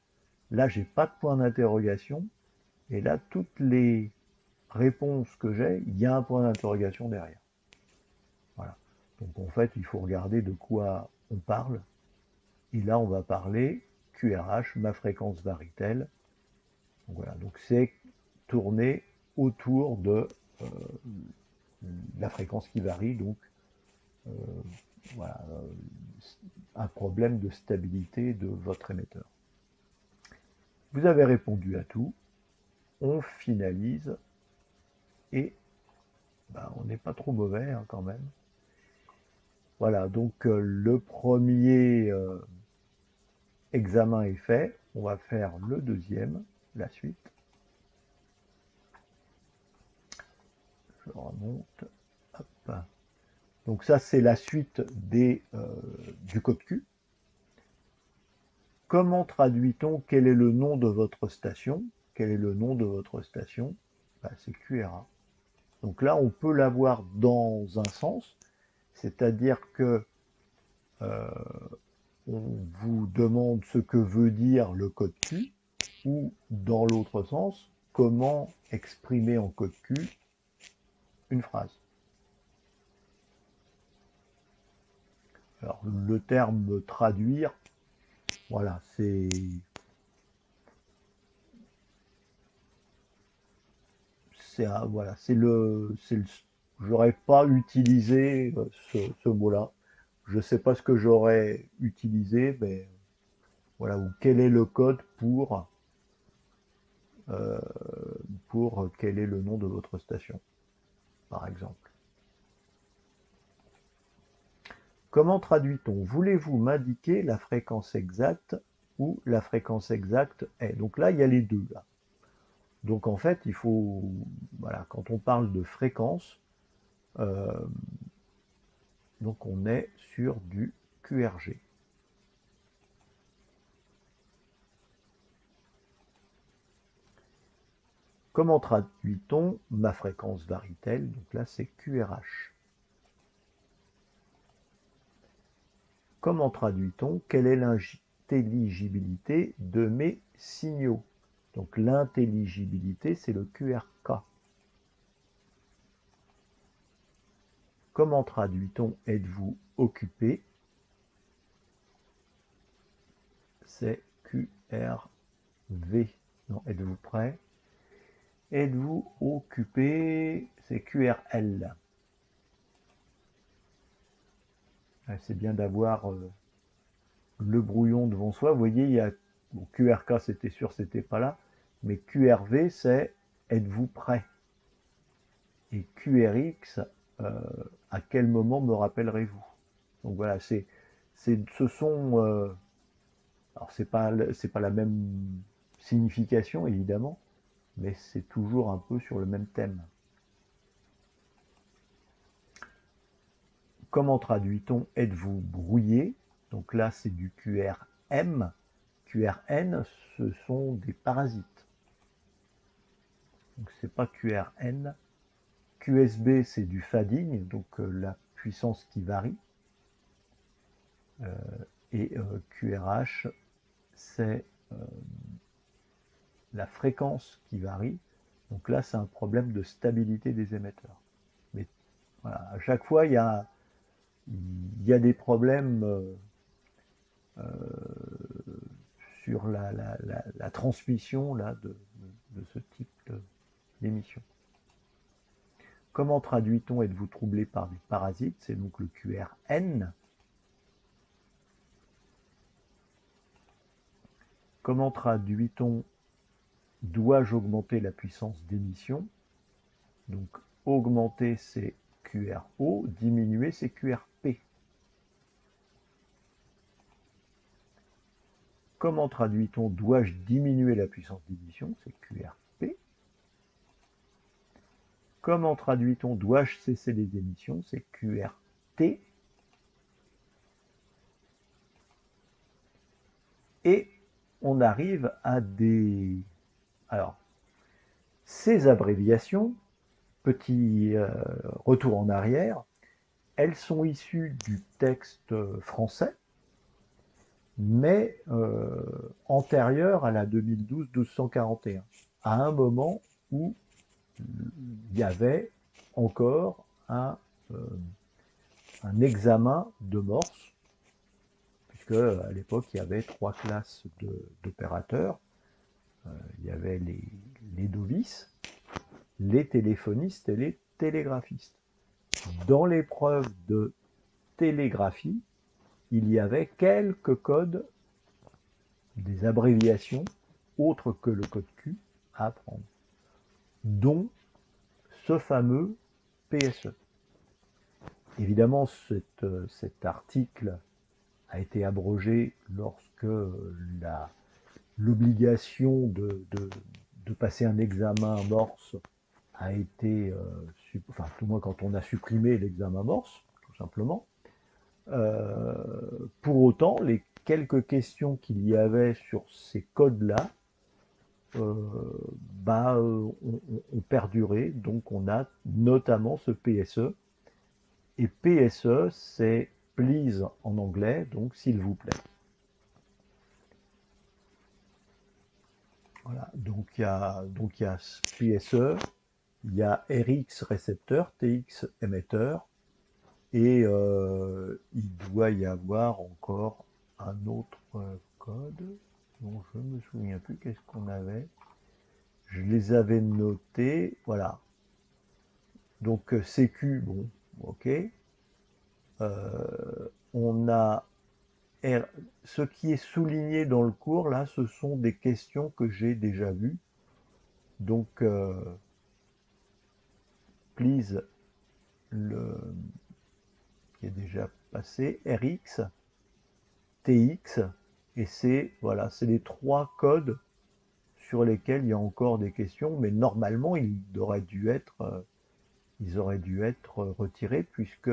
là, j'ai pas de point d'interrogation. Et là, toutes les réponses que j'ai, il y a un point d'interrogation derrière. Voilà. Donc en fait, il faut regarder de quoi on parle. Et là, on va parler QRH, ma fréquence varie-t-elle? Voilà, donc c'est tourner autour de la fréquence qui varie, donc voilà, un problème de stabilité de votre émetteur. Vous avez répondu à tout, on finalise, et on n'est pas trop mauvais hein, quand même. Voilà, donc le premier examen est fait, on va faire le deuxième, la suite. Je remonte, hop. Donc ça c'est la suite du code Q. Comment traduit-on quel est le nom de votre station? Quel est le nom de votre station? C'est QRA. Donc là, on peut l'avoir dans un sens, c'est-à-dire que on vous demande ce que veut dire le code Q, ou dans l'autre sens, comment exprimer en code Q une phrase. Alors, le terme traduire, voilà, c'est voilà, j'aurais pas utilisé ce mot-là. Je sais pas ce que j'aurais utilisé, mais voilà, ou quel est le code pour quel est le nom de votre station, par exemple. Comment traduit-on? Voulez-vous m'indiquer la fréquence exacte ou la fréquence exacte est? Donc là, il y a les deux. Là. Donc en fait, il faut, voilà, quand on parle de fréquence, donc on est sur du QRG. Comment traduit-on ma fréquence varie-t-elle? Donc là, c'est QRH. Comment traduit-on quelle est l'intelligibilité de mes signaux? Donc l'intelligibilité, c'est le QRK. Comment traduit-on êtes-vous occupé? C'est QRV. Non, êtes-vous prêt? Êtes-vous occupé? C'est QRL. C'est bien d'avoir le brouillon devant soi. Vous voyez, il y a bon, QRK, c'était sûr, c'était pas là. Mais QRV, c'est êtes-vous prêt? Et QRX, à quel moment me rappellerez-vous? Donc voilà, ce sont, alors c'est pas la même signification évidemment, mais c'est toujours un peu sur le même thème. Comment traduit-on êtes-vous brouillé? Donc là, c'est du QRM. QRN, ce sont des parasites. Donc c'est pas QRN. QSB, c'est du fading, donc la puissance qui varie. Et QRH, c'est la fréquence qui varie. Donc là, c'est un problème de stabilité des émetteurs. Mais voilà, à chaque fois, il y a des problèmes sur la transmission là, de ce type d'émission. Comment traduit-on êtes-vous troublé par des parasites? C'est donc le QRN. Comment traduit-on dois-je augmenter la puissance d'émission? Donc augmenter c'est QRO, diminuer c'est QRP. Comment traduit-on dois-je diminuer la puissance d'émission? C'est QRP. Comment traduit-on dois-je cesser les émissions? C'est QRT. Et on arrive à des... Alors, ces abréviations, petit retour en arrière, elles sont issues du texte français, mais antérieures à la 2012-1241, à un moment où il y avait encore un examen de morse, puisque à l'époque il y avait 3 classes d'opérateurs. Il y avait les novices, les téléphonistes et les télégraphistes. Dans l'épreuve de télégraphie, il y avait quelques codes, des abréviations autres que le code Q à apprendre, dont ce fameux PSE. Évidemment, cet article a été abrogé lorsque l'obligation de passer un examen morse a été, enfin tout moins quand on a supprimé l'examen morse, tout simplement. Pour autant, les quelques questions qu'il y avait sur ces codes-là ont perduré, donc on a notamment ce PSE. Et PSE, c'est please en anglais, donc s'il vous plaît. Voilà, donc il y a PSE, il y a RX récepteur, TX émetteur, et il doit y avoir encore un autre code dont je ne me souviens plus. Qu'est-ce qu'on avait? Je les avais notés, voilà. Donc CQ, bon, ok. On a ce qui est souligné dans le cours, là, ce sont des questions que j'ai déjà vues. Donc, please, qui est déjà passé, RX, TX, et c'est voilà, c'est les 3 codes sur lesquels il y a encore des questions, mais normalement, ils auraient dû être retirés puisque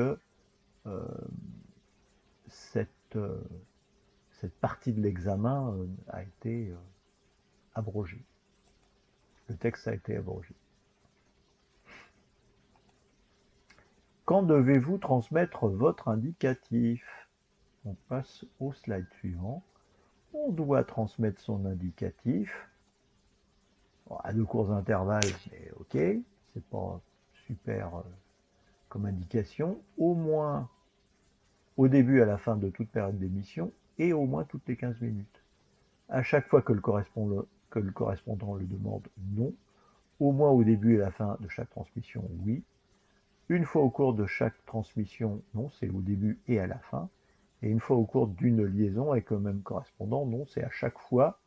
cette partie de l'examen a été abrogée. Le texte a été abrogé. Quand devez-vous transmettre votre indicatif? On passe au slide suivant. On doit transmettre son indicatif à 2 courts intervalles, mais ok, c'est pas super comme indication, au moins au début et à la fin de toute période d'émission, et au moins toutes les 15 minutes. À chaque fois que le correspondant le demande, non. Au moins au début et à la fin de chaque transmission, oui. Une fois au cours de chaque transmission, non, c'est au début et à la fin. Et une fois au cours d'une liaison avec le même correspondant, non, c'est à chaque fois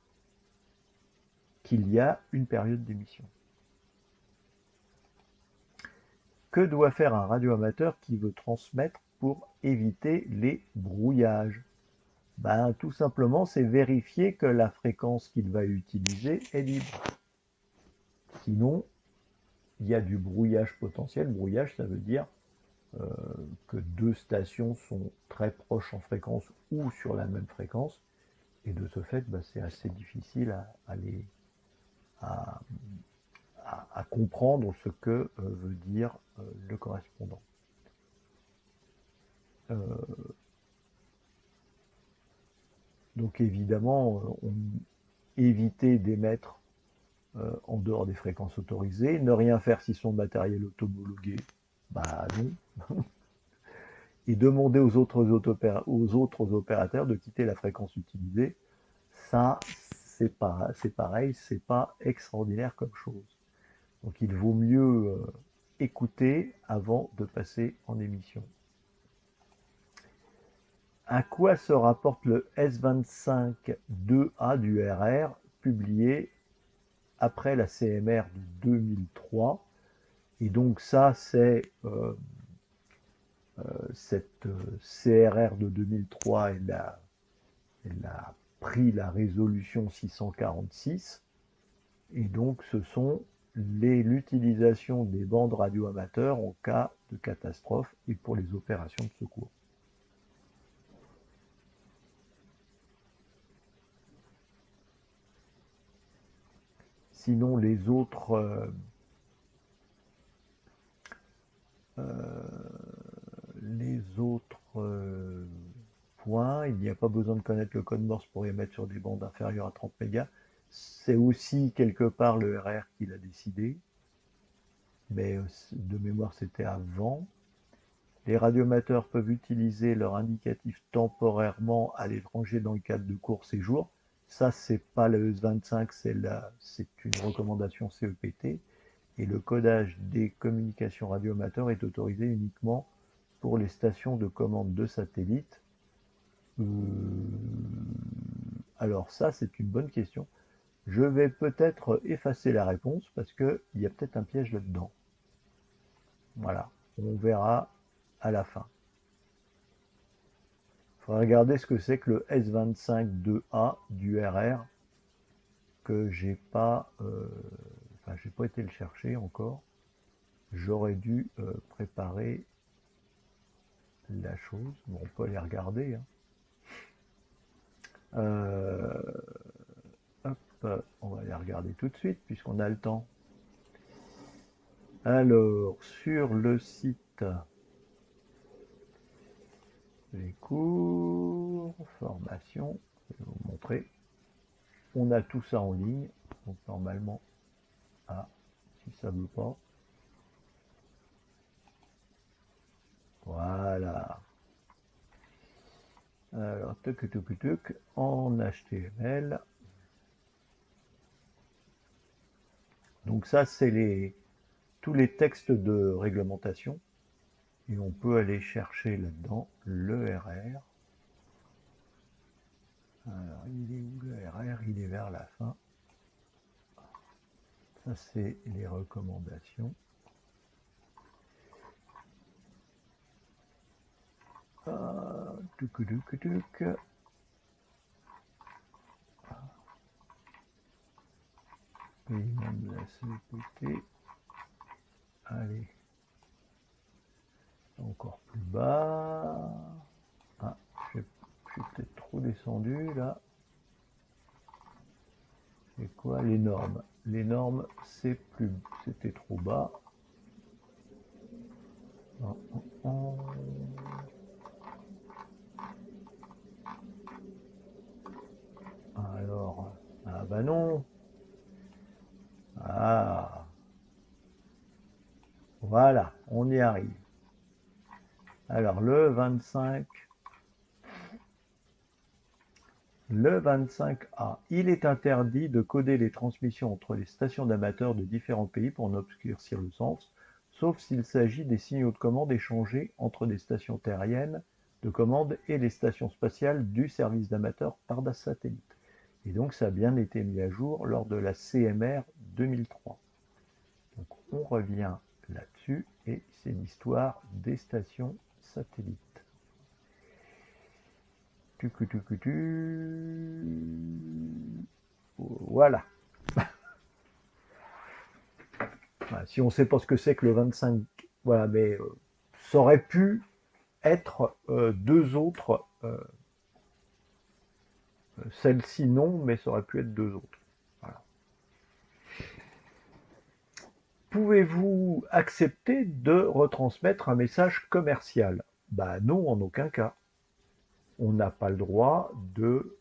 qu'il y a une période d'émission. Que doit faire un radioamateur qui veut transmettre pour éviter les brouillages? Ben, tout simplement, c'est vérifier que la fréquence qu'il va utiliser est libre. Sinon, il y a du brouillage potentiel. Brouillage, ça veut dire que deux stations sont très proches en fréquence ou sur la même fréquence. Et de ce fait, ben, c'est assez difficile à, à comprendre ce que veut dire le correspondant. Donc évidemment, éviter d'émettre en dehors des fréquences autorisées, ne rien faire si son matériel est homologué, bah non, et demander aux autres opérateurs de quitter la fréquence utilisée, ça c'est pareil, c'est pas extraordinaire comme chose. Donc il vaut mieux écouter avant de passer en émission. À quoi se rapporte le S25-2A du RR publié après la CMR de 2003? Et donc ça, c'est cette CRR de 2003, elle a pris la résolution 646. Et donc ce sont l'utilisation des bandes radioamateurs en cas de catastrophe et pour les opérations de secours. Sinon, les autres points, il n'y a pas besoin de connaître le code Morse pour émettre sur des bandes inférieures à 30 mégas. C'est aussi quelque part le RR qui l'a décidé, mais de mémoire c'était avant. Les radioamateurs peuvent utiliser leur indicatif temporairement à l'étranger dans le cadre de courts séjours. Ça, c'est pas le S25, c'est une recommandation CEPT. Et le codage des communications radioamateurs est autorisé uniquement pour les stations de commande de satellites. Alors ça, c'est une bonne question. Je vais peut-être effacer la réponse parce qu'il y a peut-être un piège là-dedans. Voilà, on verra à la fin. Il faudra regarder ce que c'est que le S25-2A du RR que j'ai pas été le chercher encore. J'aurais dû préparer la chose. Bon, on peut aller regarder. Hein. Hop, on va aller regarder tout de suite puisqu'on a le temps. Alors, sur le site, les cours, formation, je vais vous montrer. On a tout ça en ligne. Donc normalement, si ça ne veut pas. Voilà. Alors, tuc, en HTML. Donc ça, c'est tous les textes de réglementation. Et on peut aller chercher là-dedans le RR. Alors, il est où le RR? Il est vers la fin. Ça, c'est les recommandations. Tuc. Paiement de la CPT. Allez. Encore plus bas. Ah, je suis peut-être trop descendu là. C'est quoi les normes? Les normes, c'était trop bas. Alors, ah bah non. Ah, voilà, on y arrive. Alors, le 25A, il est interdit de coder les transmissions entre les stations d'amateurs de différents pays pour en obscurcir le sens, sauf s'il s'agit des signaux de commande échangés entre des stations terriennes de commande et les stations spatiales du service d'amateurs par satellite. Et donc ça a bien été mis à jour lors de la CMR 2003. Donc on revient là-dessus. là-dessus, et c'est l'histoire des stations satellites. Voilà. Si on ne sait pas ce que c'est que le 25, voilà, mais ça aurait pu être deux autres. Celle-ci non, mais ça aurait pu être deux autres. Voilà. Pouvez-vous accepter de retransmettre un message commercial? Bah non, en aucun cas. On n'a pas le droit de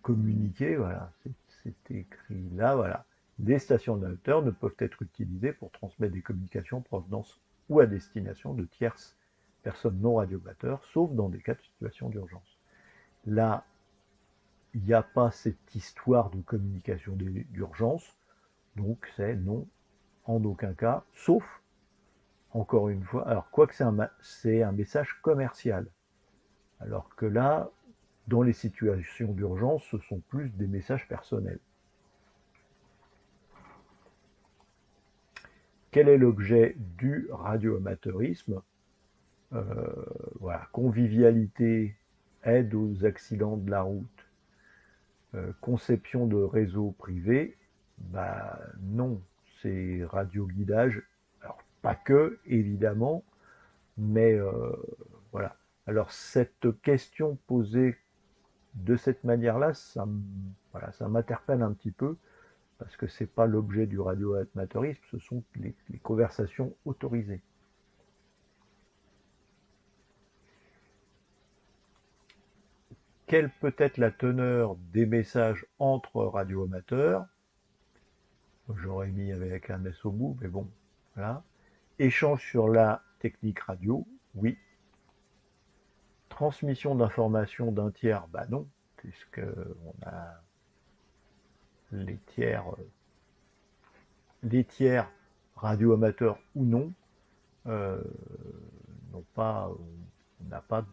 communiquer, voilà, c'est écrit là, voilà. Les stations de hauteur ne peuvent être utilisées pour transmettre des communications en provenance ou à destination de tierces personnes non radioamateurs, sauf dans des cas de situation d'urgence. Là, il n'y a pas cette histoire de communication d'urgence, donc c'est non, en aucun cas, sauf, encore une fois, alors quoique c'est un message commercial, alors que là, dans les situations d'urgence, ce sont plus des messages personnels. Quel est l'objet du radioamateurisme? Voilà, convivialité, aide aux accidents de la route, conception de réseaux privés, bah non, c'est radioguidage. Alors pas que, évidemment, mais voilà. Alors cette question posée de cette manière-là, voilà, ça m'interpelle un petit peu, parce que ce n'est pas l'objet du radioamateurisme, ce sont les conversations autorisées. Quelle peut être la teneur des messages entre radioamateurs? J'aurais mis avec un S au bout, mais bon, voilà. Échange sur la technique radio, oui. Transmission d'informations d'un tiers, bah non, puisque on a les tiers radioamateurs ou non, euh, on n'a pas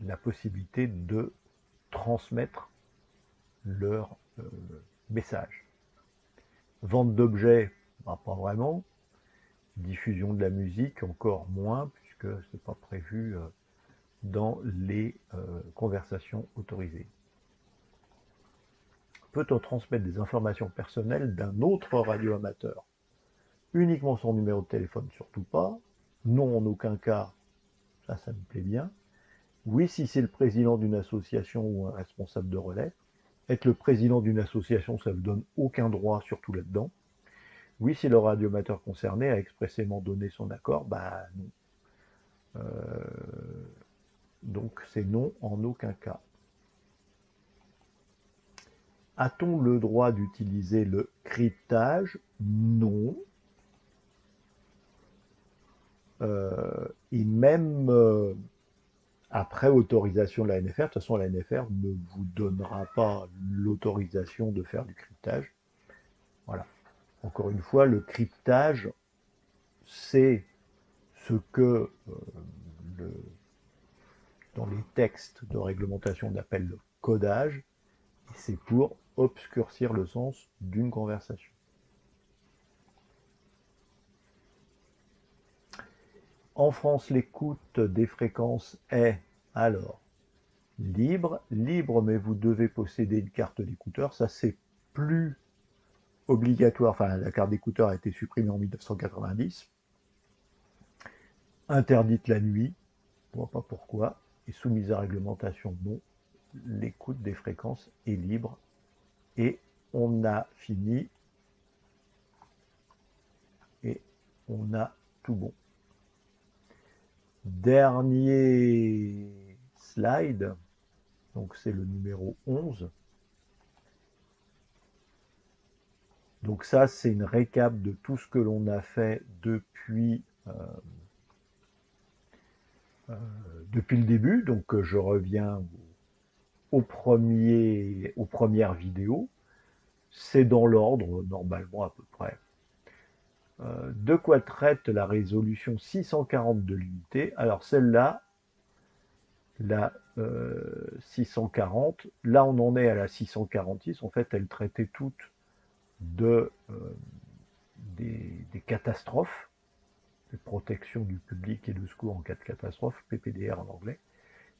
la possibilité de transmettre leur message. Vente d'objets, bah, pas vraiment. Diffusion de la musique, encore moins, puisque ce n'est pas prévu dans les conversations autorisées. Peut-on transmettre des informations personnelles d'un autre radioamateur? Uniquement son numéro de téléphone, surtout pas. Non, en aucun cas, ça me plaît bien. Oui, si c'est le président d'une association ou un responsable de relais. Être le président d'une association, ça ne vous donne aucun droit, surtout là-dedans. Oui, si le radioamateur concerné a expressément donné son accord, bah non. Donc c'est non en aucun cas. A-t-on le droit d'utiliser le cryptage? Non. Et même après autorisation de la NFR, de toute façon la NFR ne vous donnera pas l'autorisation de faire du cryptage. Voilà. Encore une fois, le cryptage, c'est ce que dans les textes de réglementation on appelle le codage, et c'est pour obscurcir le sens d'une conversation. En France, l'écoute des fréquences est alors libre, mais vous devez posséder une carte d'écouteur. Ça, c'est plus obligatoire. Enfin, la carte d'écouteur a été supprimée en 1990. Interdite la nuit, je ne vois pas pourquoi. Et soumise à réglementation, non. L'écoute des fréquences est libre. Et on a fini. Et on a tout bon. Dernier slide. Donc c'est le numéro 11. Donc ça, c'est une récap de tout ce que l'on a fait depuis le début. Donc je reviens aux premières vidéos. C'est dans l'ordre, normalement à peu près. De quoi traite la résolution 640 de l'unité? Alors celle-là, la 640. Là, on en est à la 646. En fait, elles traitaient toutes des catastrophes, de protection du public et de secours en cas de catastrophe, PPDR en anglais.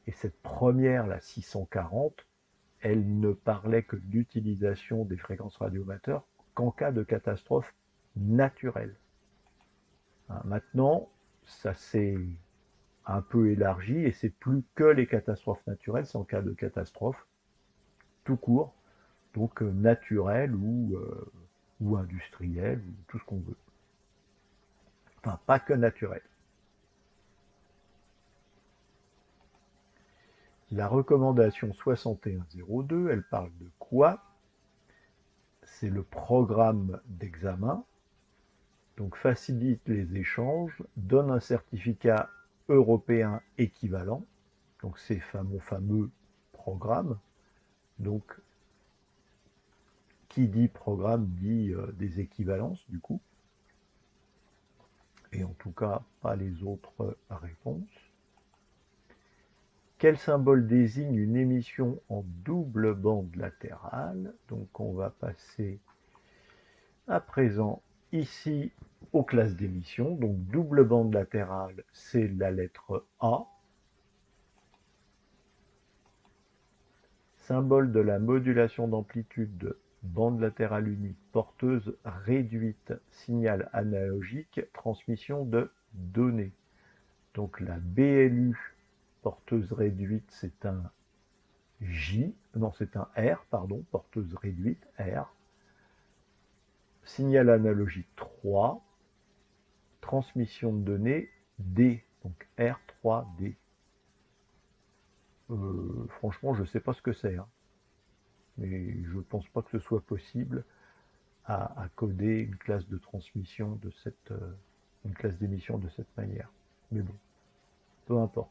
Et cette première, la 640, elle ne parlait que de l'utilisation des fréquences radioamateurs qu'en cas de catastrophe naturelle. Maintenant, ça s'est un peu élargi et c'est plus que les catastrophes naturelles, c'est en cas de catastrophe tout court, donc naturelle ou industrielle, ou tout ce qu'on veut. Enfin, pas que naturelle. La recommandation 6102, elle parle de quoi? C'est le programme d'examen, donc facilite les échanges, donne un certificat européen équivalent, donc c'est mon fameux programme. Donc, qui dit programme dit des équivalences, du coup, et en tout cas pas les autres réponses. Quel symbole désigne une émission en double bande latérale? Donc on va passer à présent ici aux classes d'émission. Donc double bande latérale, c'est la lettre A. Symbole de la modulation d'amplitude, bande latérale unique, porteuse réduite, signal analogique, transmission de données. Donc la BLU, porteuse réduite, c'est un c'est un R, pardon, porteuse réduite, R. Signal analogique 3, transmission de données D, donc R3D. Franchement, je ne sais pas ce que c'est, hein, mais je ne pense pas que ce soit possible à coder une classe de transmission de une classe d'émission de cette manière. Mais bon, peu importe.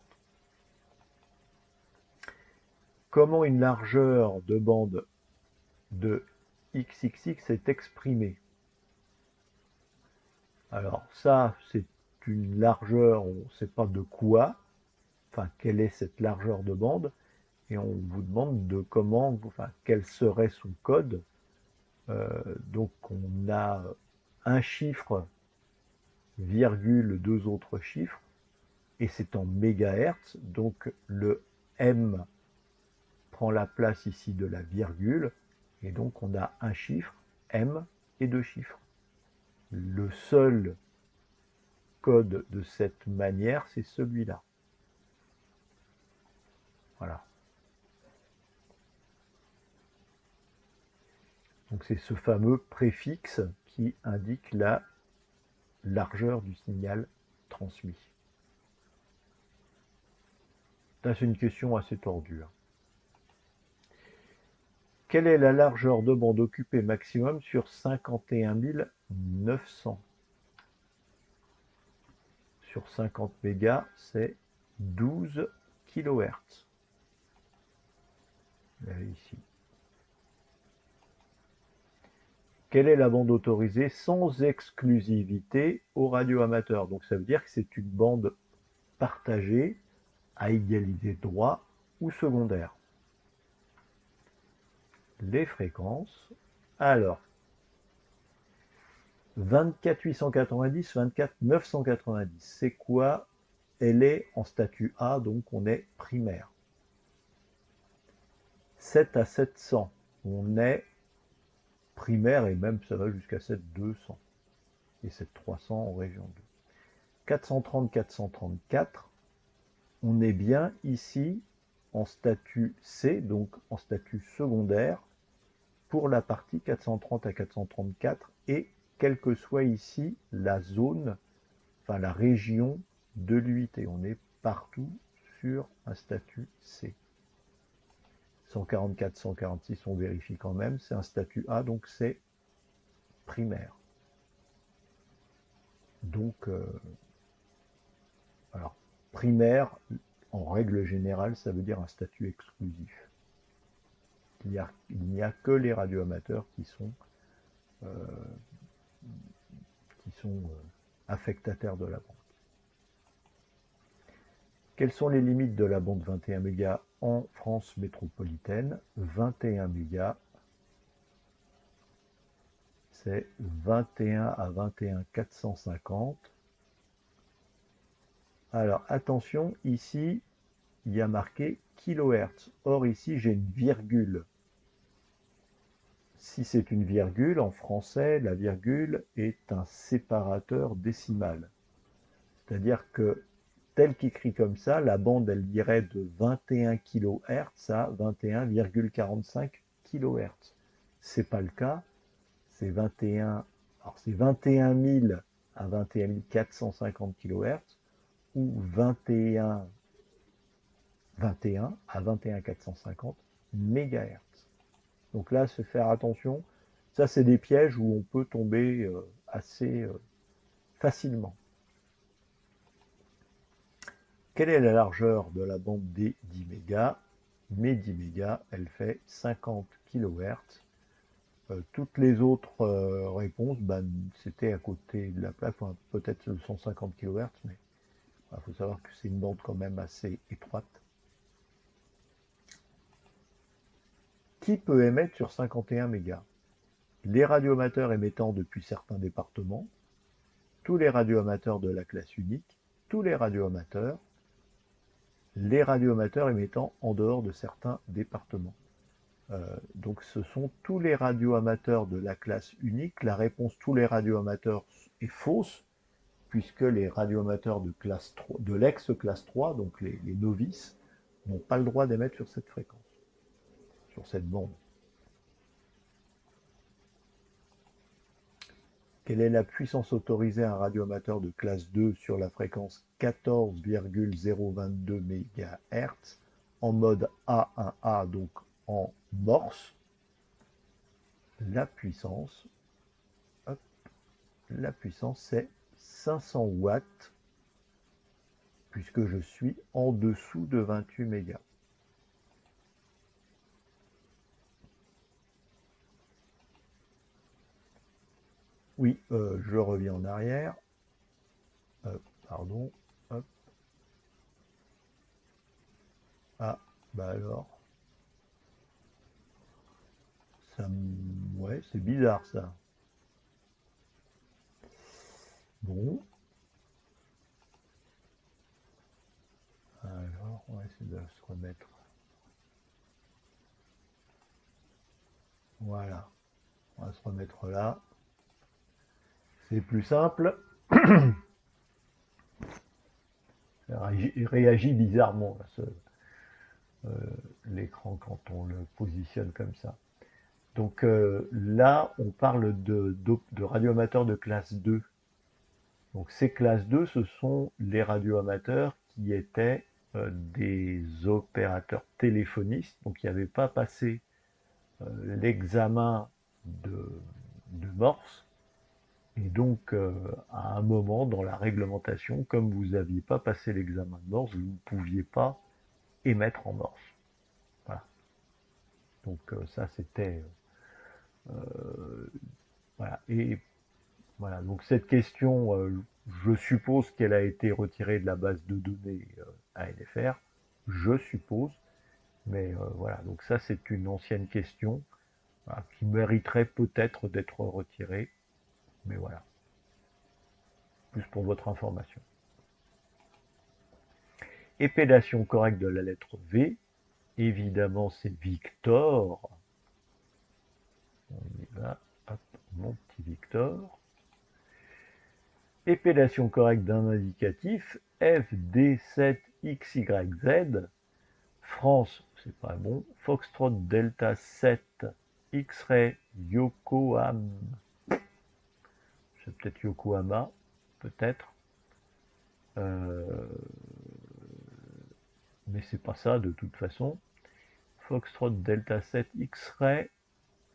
Comment une largeur de bande de XXX est exprimée? Alors ça, c'est une largeur, on ne sait pas de quoi, enfin quelle est cette largeur de bande, et on vous demande de comment, enfin quel serait son code. Donc on a un chiffre, virgule, deux autres chiffres, et c'est en mégahertz, donc le M prend la place ici de la virgule, et donc on a un chiffre, M, et deux chiffres. Le seul code de cette manière, c'est celui-là. Voilà. Donc c'est ce fameux préfixe qui indique la largeur du signal transmis. C'est une question assez tordue. Quelle est la largeur de bande occupée maximum sur 51 900? Sur 50 mégas, c'est 12 kHz. Ici. Quelle est la bande autorisée sans exclusivité aux radioamateurs? Donc ça veut dire que c'est une bande partagée à égalité de droit ou secondaire. Les fréquences. Alors, 24 890, 24 990. C'est quoi? Elle est en statut A, donc on est primaire. 7 à 700, on est primaire et même ça va jusqu'à 7200 et 7300 en région 2. 430, 434, on est bien ici en statut C, donc en statut secondaire pour la partie 430 à 434 et quelle que soit ici la zone, enfin la région de l'UIT. On est partout sur un statut C. 144, 146, on vérifie quand même, c'est un statut A, donc c'est primaire. Donc, alors, primaire, en règle générale, ça veut dire un statut exclusif. Il n'y a que les radioamateurs qui sont affectataires de la bande. Quelles sont les limites de la bande 21 mégas en France métropolitaine, 21 mégas, c'est 21 à 21 450. Alors attention, ici, il y a marqué kilohertz. Or ici, j'ai une virgule. Si c'est une virgule, en français, la virgule est un séparateur décimal. C'est-à-dire que, tel qu'écrit comme ça, la bande, elle irait de 21 kHz à 21,45 kHz. C'est pas le cas. C'est 21, alors c'est 21 000 à 21 450 kHz ou 21 à 21 450 MHz. Donc là, c'est faire attention. Ça, c'est des pièges où on peut tomber assez facilement. Quelle est la largeur de la bande des 10 mégas? Mes 10 mégas, elle fait 50 kHz. Toutes les autres réponses, ben, c'était à côté de la plaque, enfin, peut-être le 150 kHz, mais il faut savoir que c'est une bande quand même assez étroite. Qui peut émettre sur 51 mégas? Les radioamateurs émettant depuis certains départements, tous les radioamateurs de la classe unique, tous les radioamateurs émettant en dehors de certains départements. Donc ce sont tous les radioamateurs de la classe unique. La réponse tous les radioamateurs est fausse, puisque les radioamateurs de classe 3, de l'ex-classe 3, donc les novices, n'ont pas le droit d'émettre sur cette fréquence, sur cette bande. Quelle est la puissance autorisée à un radioamateur de classe 2 sur la fréquence 14,022 MHz en mode A1A, donc en morse? La puissance, c'est 500 watts, puisque je suis en dessous de 28 mégas. Oui, je reviens en arrière. Pardon. Hop. Ah, bah alors. Ouais, c'est bizarre ça. Bon. Alors, on va essayer de se remettre. Voilà. On va se remettre là. C'est plus simple. Il réagit bizarrement, l'écran, quand on le positionne comme ça. Donc là, on parle de radioamateurs de classe 2. Donc ces classes 2, ce sont les radioamateurs qui étaient des opérateurs téléphonistes, donc qui n'avaient pas passé l'examen de Morse. Et donc, à un moment dans la réglementation, comme vous n'aviez pas passé l'examen de Morse, vous ne pouviez pas émettre en Morse. Voilà. Donc ça, c'était... voilà. Et voilà, donc cette question, je suppose qu'elle a été retirée de la base de données ANFR, je suppose, mais voilà, donc ça c'est une ancienne question qui mériterait peut-être d'être retirée, mais voilà, plus pour votre information. Épellation correcte de la lettre V, évidemment c'est Victor, on y va, hop, mon petit Victor. Épellation correcte d'un indicatif, FD7XYZ, France, c'est pas bon, Foxtrot Delta 7, X-Ray Yokohama, c'est peut-être Yokohama, peut-être, mais c'est pas ça de toute façon. Foxtrot Delta 7, X-Ray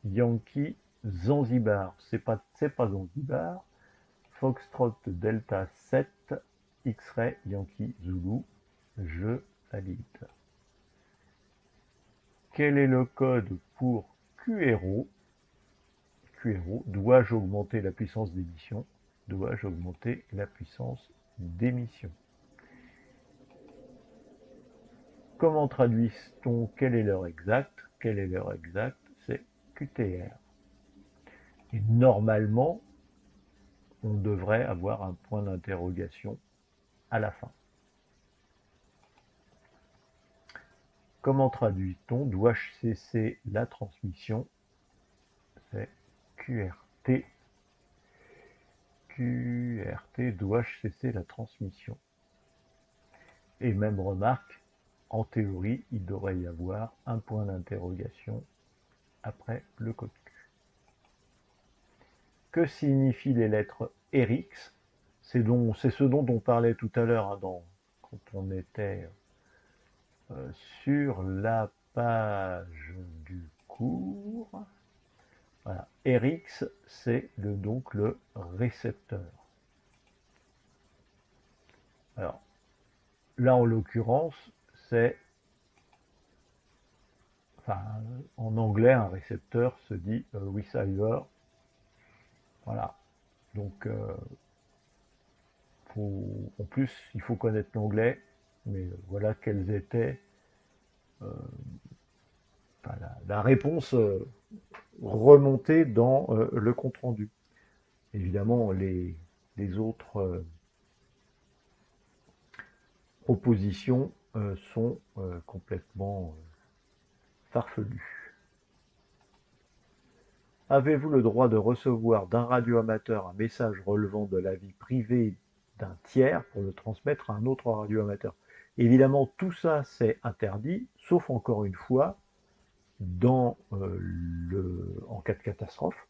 Yankee Zanzibar, c'est pas Zanzibar. Foxtrot Delta 7, X-Ray Yankee Zulu, je valide. Quel est le code pour QRO? QRO, dois-je augmenter la puissance d'émission? Dois-je augmenter la puissance d'émission? Comment traduit-on quelle est l'heure exacte? Quelle est l'heure exacte? C'est QTR. Et normalement, on devrait avoir un point d'interrogation à la fin. Comment traduit-on dois-je cesser la transmission? C'est QRT. QRT, dois-je cesser la transmission? Et même remarque, en théorie, il devrait y avoir un point d'interrogation après le code Q. Que signifient les lettres RX? C'est ce dont on parlait tout à l'heure quand on était sur la page du cours. Voilà. RX, c'est donc le récepteur. Alors, là, en l'occurrence, c'est, enfin, en anglais, un récepteur se dit receiver. Voilà. Donc, en plus, il faut connaître l'anglais, mais voilà quelles étaient enfin, la réponse remontée dans le compte-rendu. Évidemment, les autres propositions sont complètement farfelues. Avez-vous le droit de recevoir d'un radioamateur un message relevant de la vie privée d'un tiers pour le transmettre à un autre radioamateur? Évidemment, tout ça, c'est interdit, sauf encore une fois, en cas de catastrophe.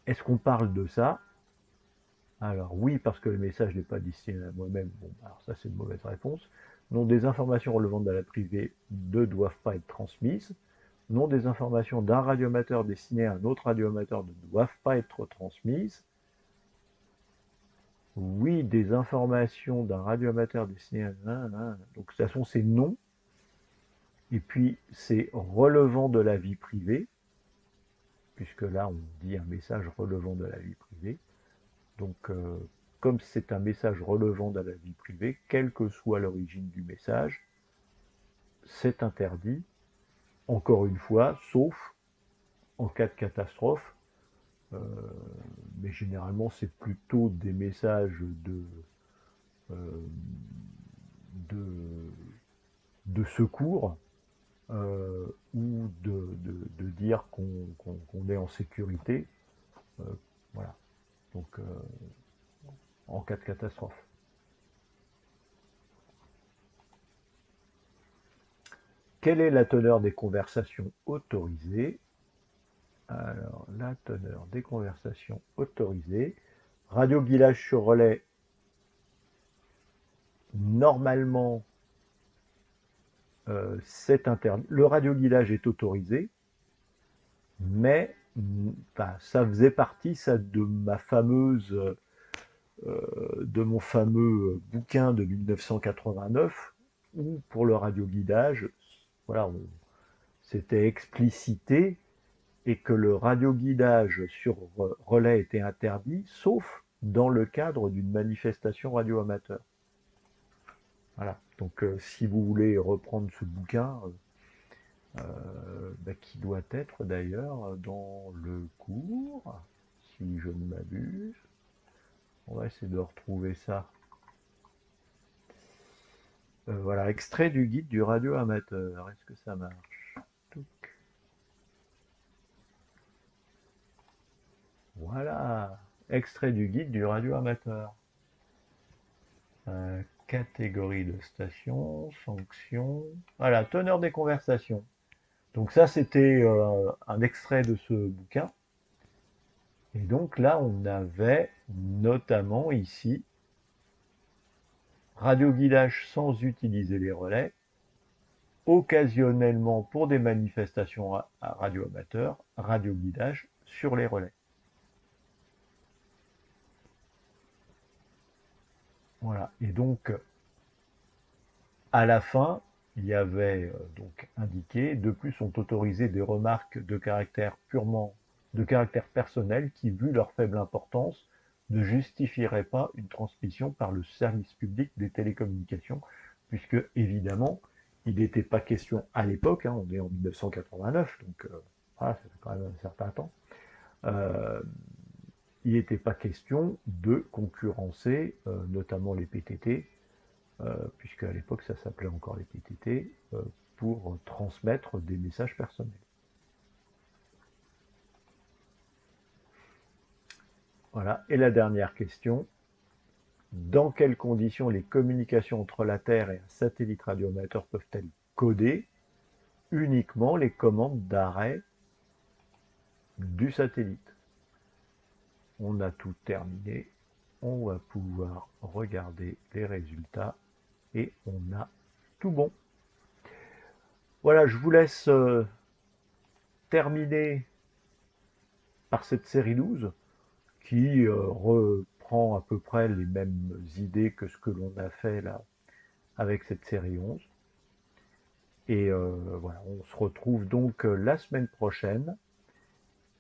Est-ce qu'on parle de ça? Alors oui, parce que le message n'est pas destiné à moi-même. Bon, alors ça, c'est une mauvaise réponse. Non, des informations relevant de la privée ne doivent pas être transmises. Non, des informations d'un radioamateur destinées à un autre radioamateur ne doivent pas être transmises. Oui, des informations d'un radioamateur destinées à... Donc, de toute façon, c'est non. Et puis, c'est relevant de la vie privée, puisque là, on dit un message relevant de la vie privée. Donc, comme c'est un message relevant de la vie privée, quelle que soit l'origine du message, c'est interdit, encore une fois, sauf en cas de catastrophe. Euh, mais généralement, c'est plutôt des messages euh, de, de secours ou de dire qu'on est en sécurité. Voilà. Donc, en cas de catastrophe. Quelle est la teneur des conversations autorisées? Alors, la teneur des conversations autorisées. Radio-guidage sur relais, normalement, c'est interdit. Le radio-guidage est autorisé, mais enfin, ça faisait partie ça, de mon fameux bouquin de 1989, où pour le radio-guidage, voilà, c'était explicité et que le radioguidage sur relais était interdit, sauf dans le cadre d'une manifestation radio-amateur. Voilà. Donc, si vous voulez reprendre ce bouquin, qui doit être d'ailleurs dans le cours, si je ne m'abuse, on va essayer de retrouver ça. Voilà, extrait du guide du radio-amateur. Est-ce que ça marche? Voilà, extrait du guide du radio-amateur. Catégorie de station, sanctions. Voilà, teneur des conversations. Donc ça, c'était un extrait de ce bouquin. Et donc là, on avait notamment ici radioguidage sans utiliser les relais, occasionnellement pour des manifestations à radio-amateur, radioguidage sur les relais. Voilà. Et donc, à la fin, il y avait donc indiqué, de plus sont autorisées des remarques de caractère personnel qui, vu leur faible importance, ne justifieraient pas une transmission par le service public des télécommunications, puisque évidemment, Il n'était pas question à l'époque, hein, on est en 1989, donc voilà, ça fait quand même un certain temps, euh, il n'était pas question de concurrencer notamment les PTT, puisque à l'époque ça s'appelait encore les PTT, pour transmettre des messages personnels. Voilà. Et la dernière question, dans quelles conditions les communications entre la Terre et un satellite radioamateur peuvent-elles coder uniquement les commandes d'arrêt du satellite? On a tout terminé. On va pouvoir regarder les résultats et on a tout bon. Voilà, je vous laisse terminer par cette série 12 qui reprend à peu près les mêmes idées que ce que l'on a fait là avec cette série 11. Et voilà, on se retrouve donc la semaine prochaine.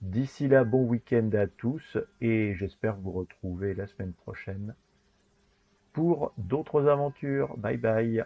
D'ici là, bon week-end à tous et j'espère vous retrouver la semaine prochaine pour d'autres aventures. Bye bye.